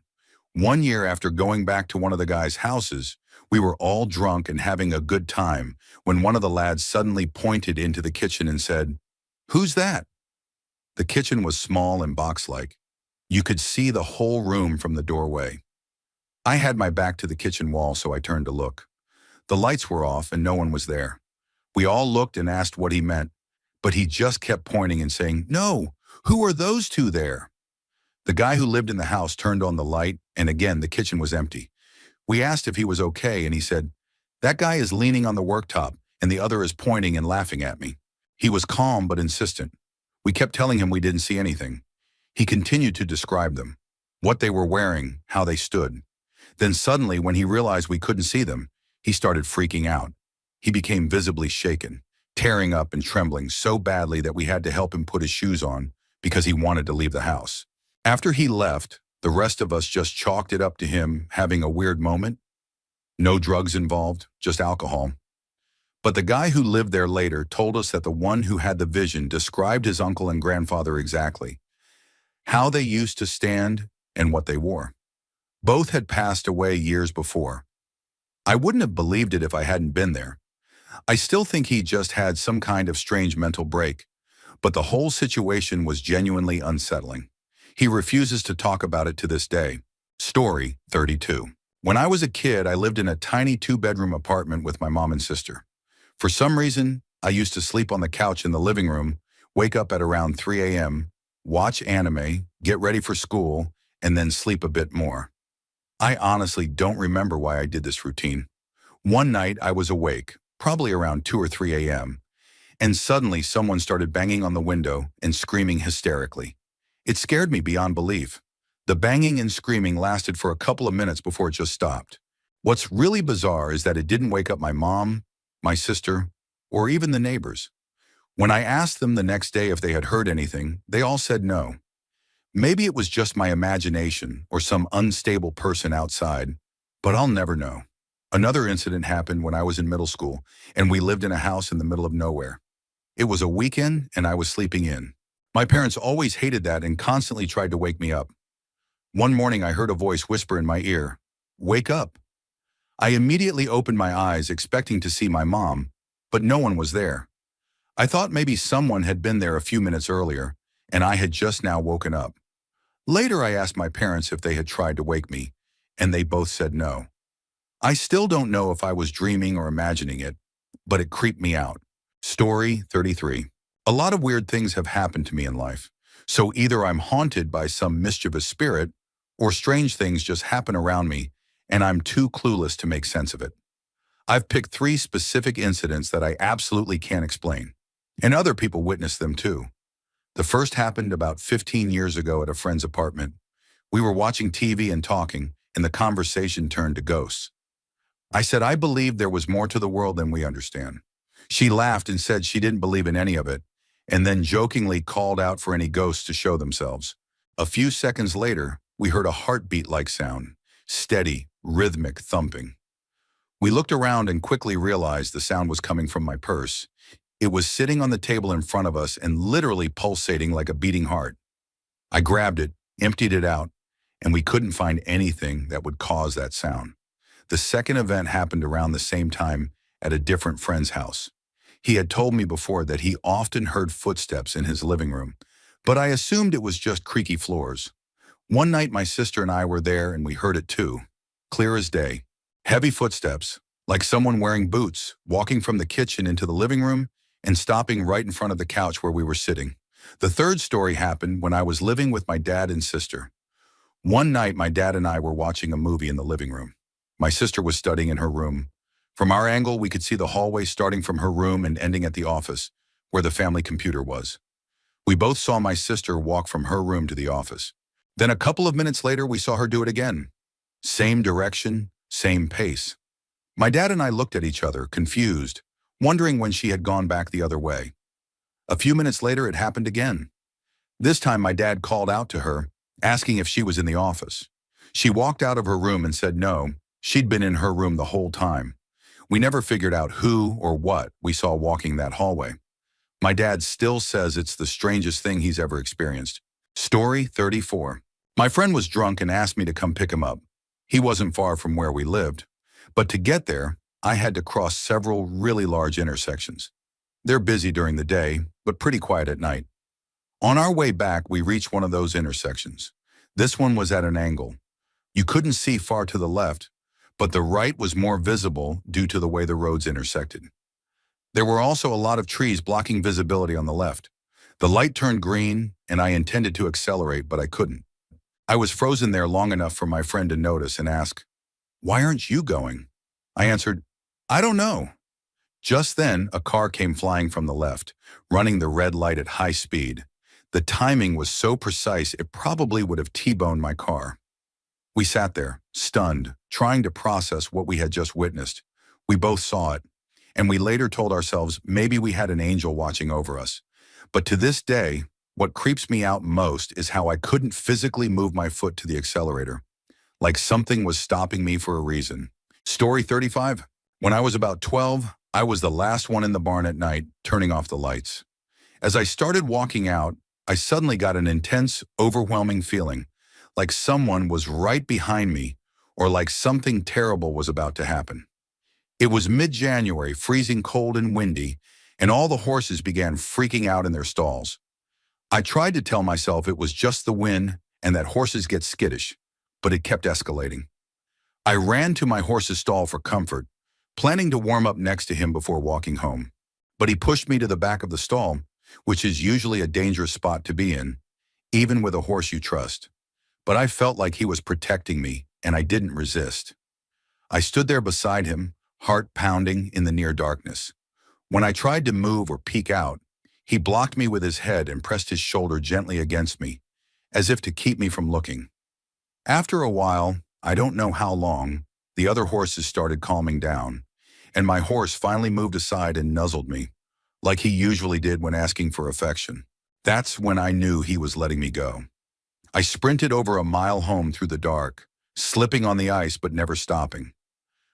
Speaker 1: One year after going back to one of the guys' houses, we were all drunk and having a good time when one of the lads suddenly pointed into the kitchen and said, "Who's that?" The kitchen was small and box-like. You could see the whole room from the doorway. I had my back to the kitchen wall, so I turned to look. The lights were off and no one was there. We all looked and asked what he meant, but he just kept pointing and saying, "No, who are those two there?" The guy who lived in the house turned on the light, and again, the kitchen was empty. We asked if he was okay, and he said, "That guy is leaning on the worktop, and the other is pointing and laughing at me." He was calm but insistent. We kept telling him we didn't see anything. He continued to describe them, what they were wearing, how they stood. Then suddenly, when he realized we couldn't see them, he started freaking out. He became visibly shaken, tearing up and trembling so badly that we had to help him put his shoes on because he wanted to leave the house. After he left, the rest of us just chalked it up to him having a weird moment. No drugs involved, just alcohol. But the guy who lived there later told us that the one who had the vision described his uncle and grandfather exactly, how they used to stand and what they wore. Both had passed away years before. I wouldn't have believed it if I hadn't been there. I still think he just had some kind of strange mental break, but the whole situation was genuinely unsettling. He refuses to talk about it to this day. Story 32. When I was a kid, I lived in a tiny 2-bedroom apartment with my mom and sister. For some reason, I used to sleep on the couch in the living room, wake up at around 3 a.m., watch anime, get ready for school, and then sleep a bit more. I honestly don't remember why I did this routine. One night I was awake, probably around 2 or 3 a.m., and suddenly someone started banging on the window and screaming hysterically. It scared me beyond belief. The banging and screaming lasted for a couple of minutes before it just stopped. What's really bizarre is that it didn't wake up my mom, my sister, or even the neighbors. When I asked them the next day if they had heard anything, they all said no. Maybe it was just my imagination or some unstable person outside, but I'll never know. Another incident happened when I was in middle school, and we lived in a house in the middle of nowhere. It was a weekend, and I was sleeping in. My parents always hated that and constantly tried to wake me up. One morning I heard a voice whisper in my ear, "Wake up." I immediately opened my eyes expecting to see my mom, but no one was there. I thought maybe someone had been there a few minutes earlier, and I had just now woken up. Later I asked my parents if they had tried to wake me, and they both said no. I still don't know if I was dreaming or imagining it, but it creeped me out. Story 33. A lot of weird things have happened to me in life, so either I'm haunted by some mischievous spirit, or strange things just happen around me, and I'm too clueless to make sense of it. I've picked 3 specific incidents that I absolutely can't explain, and other people witnessed them too. The first happened about 15 years ago at a friend's apartment. We were watching TV and talking, and the conversation turned to ghosts. I said I believed there was more to the world than we understand. She laughed and said she didn't believe in any of it, and then jokingly called out for any ghosts to show themselves. A few seconds later, we heard a heartbeat-like sound, steady, rhythmic thumping. We looked around and quickly realized the sound was coming from my purse. It was sitting on the table in front of us and literally pulsating like a beating heart. I grabbed it, emptied it out, and we couldn't find anything that would cause that sound. The second event happened around the same time at a different friend's house. He had told me before that he often heard footsteps in his living room, but I assumed it was just creaky floors. One night my sister and I were there and we heard it too, clear as day. Heavy footsteps, like someone wearing boots, walking from the kitchen into the living room and stopping right in front of the couch where we were sitting. The third story happened when I was living with my dad and sister. One night my dad and I were watching a movie in the living room. My sister was studying in her room. From our angle, we could see the hallway starting from her room and ending at the office, where the family computer was. We both saw my sister walk from her room to the office. Then a couple of minutes later, we saw her do it again. Same direction, same pace. My dad and I looked at each other, confused, wondering when she had gone back the other way. A few minutes later, it happened again. This time, my dad called out to her, asking if she was in the office. She walked out of her room and said no, she'd been in her room the whole time. We never figured out who or what we saw walking that hallway. My dad still says it's the strangest thing he's ever experienced. Story 34. My friend was drunk and asked me to come pick him up. He wasn't far from where we lived, but to get there, I had to cross several really large intersections. They're busy during the day, but pretty quiet at night. On our way back, we reached one of those intersections. This one was at an angle. You couldn't see far to the left, but the right was more visible due to the way the roads intersected. There were also a lot of trees blocking visibility on the left. The light turned green, and I intended to accelerate, but I couldn't. I was frozen there long enough for my friend to notice and ask, "Why aren't you going?" I answered, "I don't know." Just then, a car came flying from the left, running the red light at high speed. The timing was so precise it probably would have T-boned my car. We sat there, stunned, trying to process what we had just witnessed. We both saw it, and we later told ourselves maybe we had an angel watching over us. But to this day, what creeps me out most is how I couldn't physically move my foot to the accelerator, like something was stopping me for a reason. Story 35. When I was about 12, I was the last one in the barn at night, turning off the lights. As I started walking out, I suddenly got an intense, overwhelming feeling, like someone was right behind me, or like something terrible was about to happen. It was mid-January, freezing cold and windy, and all the horses began freaking out in their stalls. I tried to tell myself it was just the wind and that horses get skittish, but it kept escalating. I ran to my horse's stall for comfort, planning to warm up next to him before walking home. But he pushed me to the back of the stall, which is usually a dangerous spot to be in, even with a horse you trust. But I felt like he was protecting me, and I didn't resist. I stood there beside him, heart pounding in the near darkness. When I tried to move or peek out, he blocked me with his head and pressed his shoulder gently against me, as if to keep me from looking. After a while, I don't know how long, the other horses started calming down, and my horse finally moved aside and nuzzled me, like he usually did when asking for affection. That's when I knew he was letting me go. I sprinted over a mile home through the dark, slipping on the ice but never stopping.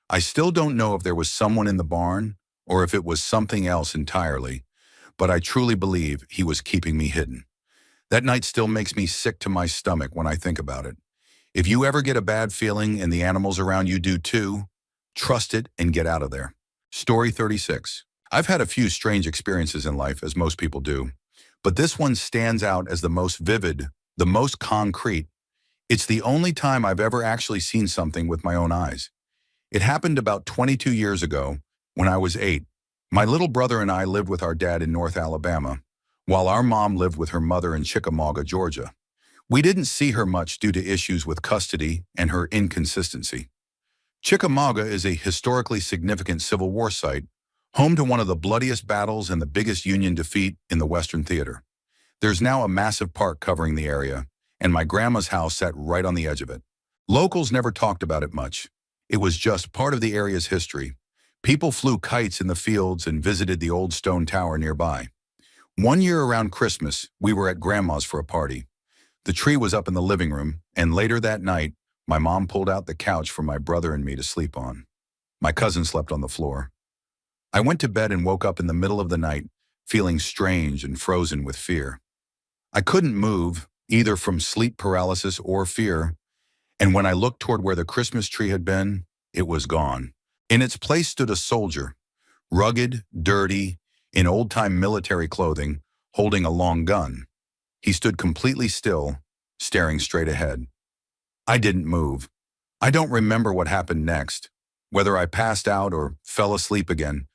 Speaker 1: I still don't know if there was someone in the barn or if it was something else entirely, but I truly believe he was keeping me hidden. That night still makes me sick to my stomach when I think about it. If you ever get a bad feeling and the animals around you do too, trust it and get out of there. Story 36. I've had a few strange experiences in life, as most people do, but this one stands out as the most vivid, the most concrete. It's the only time I've ever actually seen something with my own eyes. It happened about 22 years ago when I was 8. My little brother and I lived with our dad in North Alabama, while our mom lived with her mother in Chickamauga, Georgia. We didn't see her much due to issues with custody and her inconsistency. Chickamauga is a historically significant Civil War site, home to one of the bloodiest battles and the biggest Union defeat in the Western Theater. There's now a massive park covering the area, and my grandma's house sat right on the edge of it. Locals never talked about it much. It was just part of the area's history. People flew kites in the fields and visited the old stone tower nearby. One year around Christmas, we were at Grandma's for a party. The tree was up in the living room, and later that night, my mom pulled out the couch for my brother and me to sleep on. My cousin slept on the floor. I went to bed and woke up in the middle of the night, feeling strange and frozen with fear. I couldn't move, either from sleep paralysis or fear, and when I looked toward where the Christmas tree had been, it was gone. In its place stood a soldier, rugged, dirty, in old-time military clothing, holding a long gun. He stood completely still, staring straight ahead. I didn't move. I don't remember what happened next, whether I passed out or fell asleep again,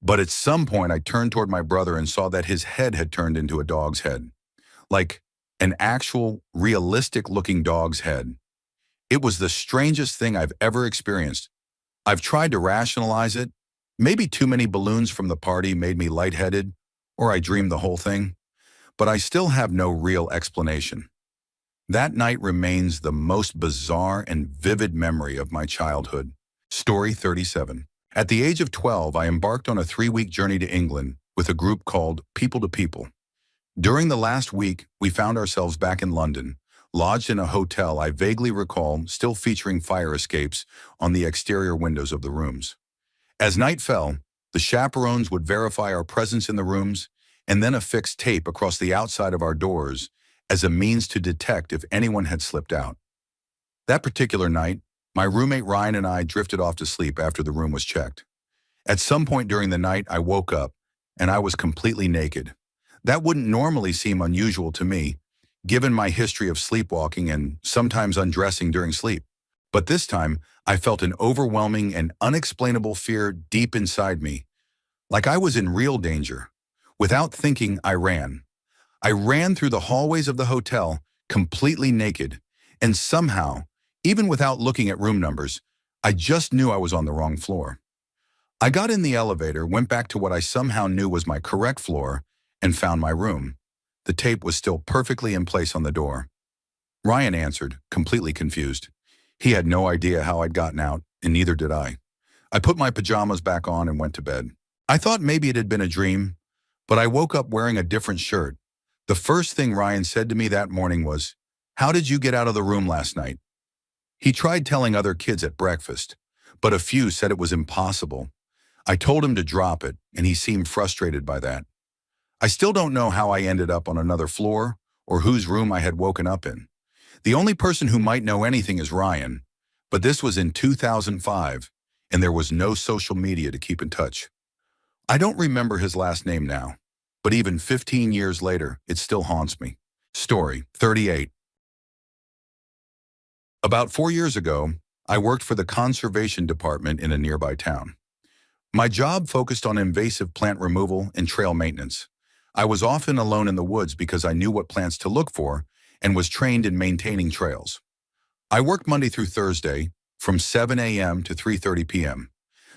Speaker 1: but at some point I turned toward my brother and saw that his head had turned into a dog's head, like an actual, realistic-looking dog's head. It was the strangest thing I've ever experienced. I've tried to rationalize it. Maybe too many balloons from the party made me lightheaded, or I dreamed the whole thing, but I still have no real explanation. That night remains the most bizarre and vivid memory of my childhood. Story 37. At the age of 12, I embarked on a 3-week journey to England with a group called People to People. During the last week, we found ourselves back in London, lodged in a hotel I vaguely recall still featuring fire escapes on the exterior windows of the rooms. As night fell, the chaperones would verify our presence in the rooms and then affix tape across the outside of our doors as a means to detect if anyone had slipped out. That particular night, my roommate Ryan and I drifted off to sleep after the room was checked. At some point during the night, I woke up, and I was completely naked. That wouldn't normally seem unusual to me, given my history of sleepwalking and sometimes undressing during sleep. But this time, I felt an overwhelming and unexplainable fear deep inside me, like I was in real danger. Without thinking, I ran. I ran through the hallways of the hotel, completely naked, and somehow, even without looking at room numbers, I just knew I was on the wrong floor. I got in the elevator, went back to what I somehow knew was my correct floor, and found my room. The tape was still perfectly in place on the door. Ryan answered, completely confused. He had no idea how I'd gotten out, and neither did I. I put my pajamas back on and went to bed. I thought maybe it had been a dream, but I woke up wearing a different shirt. The first thing Ryan said to me that morning was, "How did you get out of the room last night?" He tried telling other kids at breakfast, but a few said it was impossible. I told him to drop it, and he seemed frustrated by that. I still don't know how I ended up on another floor or whose room I had woken up in. The only person who might know anything is Ryan, but this was in 2005, and there was no social media to keep in touch. I don't remember his last name now, but even 15 years later, it still haunts me. Story 38. About 4 years ago, I worked for the conservation department in a nearby town. My job focused on invasive plant removal and trail maintenance. I was often alone in the woods because I knew what plants to look for and was trained in maintaining trails. I worked Monday through Thursday from 7 a.m. to 3:30 p.m.,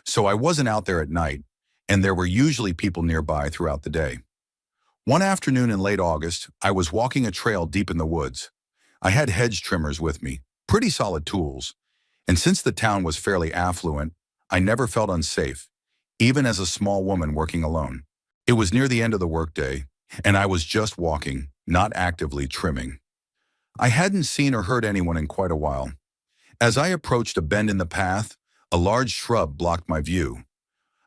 Speaker 1: so I wasn't out there at night, and there were usually people nearby throughout the day. One afternoon in late August, I was walking a trail deep in the woods. I had hedge trimmers with me, pretty solid tools, and since the town was fairly affluent, I never felt unsafe, even as a small woman working alone. It was near the end of the workday, and I was just walking, not actively trimming. I hadn't seen or heard anyone in quite a while. As I approached a bend in the path, a large shrub blocked my view.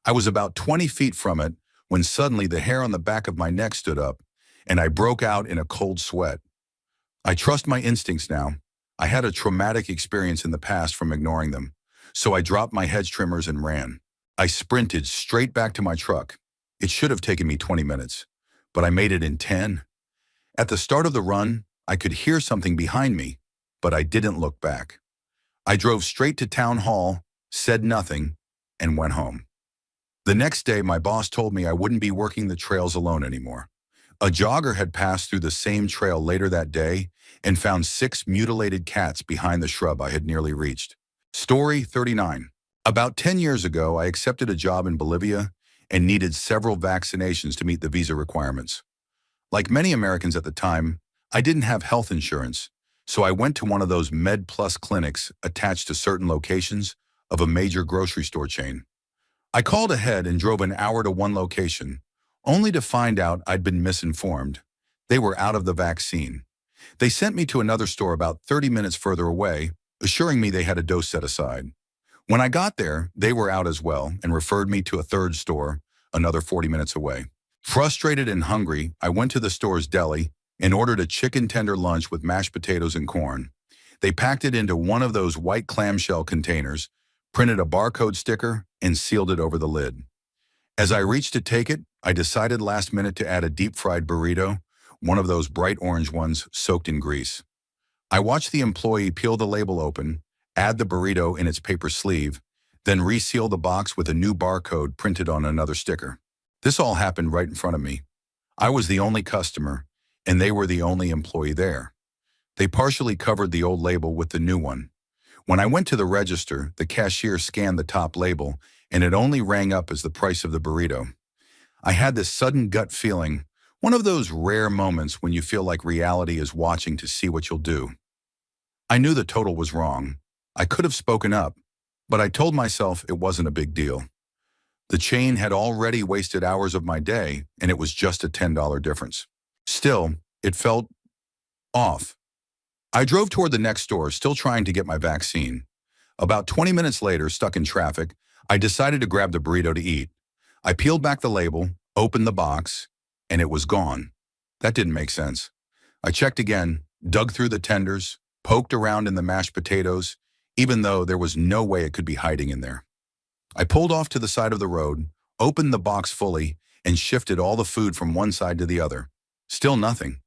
Speaker 1: I was about 20 feet from it when suddenly the hair on the back of my neck stood up, and I broke out in a cold sweat. I trust my instincts now. I had a traumatic experience in the past from ignoring them, so I dropped my hedge trimmers and ran. I sprinted straight back to my truck. It should have taken me 20 minutes, but I made it in 10. At the start of the run, I could hear something behind me, but I didn't look back. I drove straight to town hall, said nothing, and went home. The next day, my boss told me I wouldn't be working the trails alone anymore. A jogger had passed through the same trail later that day and found 6 mutilated cats behind the shrub I had nearly reached. Story 39. About 10 years ago, I accepted a job in Bolivia and needed several vaccinations to meet the visa requirements. Like many Americans at the time, I didn't have health insurance, so I went to one of those Med Plus clinics attached to certain locations of a major grocery store chain. I called ahead and drove an hour to one location, only to find out I'd been misinformed. They were out of the vaccine. They sent me to another store about 30 minutes further away, assuring me they had a dose set aside. When I got there, they were out as well and referred me to a third store, another 40 minutes away. Frustrated and hungry, I went to the store's deli and ordered a chicken tender lunch with mashed potatoes and corn. They packed it into one of those white clamshell containers, printed a barcode sticker, and sealed it over the lid. As I reached to take it, I decided last minute to add a deep-fried burrito, one of those bright orange ones soaked in grease. I watched the employee peel the label open, add the burrito in its paper sleeve, then reseal the box with a new barcode printed on another sticker. This all happened right in front of me. I was the only customer, and they were the only employee there. They partially covered the old label with the new one. When I went to the register, the cashier scanned the top label, and it only rang up as the price of the burrito. I had this sudden gut feeling, one of those rare moments when you feel like reality is watching to see what you'll do. I knew the total was wrong. I could have spoken up, but I told myself it wasn't a big deal. The chain had already wasted hours of my day, and it was just a $10 difference. Still, it felt off. I drove toward the next store, still trying to get my vaccine. About 20 minutes later, stuck in traffic, I decided to grab the burrito to eat. I peeled back the label, opened the box, and it was gone. That didn't make sense. I checked again, dug through the tenders, poked around in the mashed potatoes, even though there was no way it could be hiding in there. I pulled off to the side of the road, opened the box fully, and shifted all the food from one side to the other. Still nothing.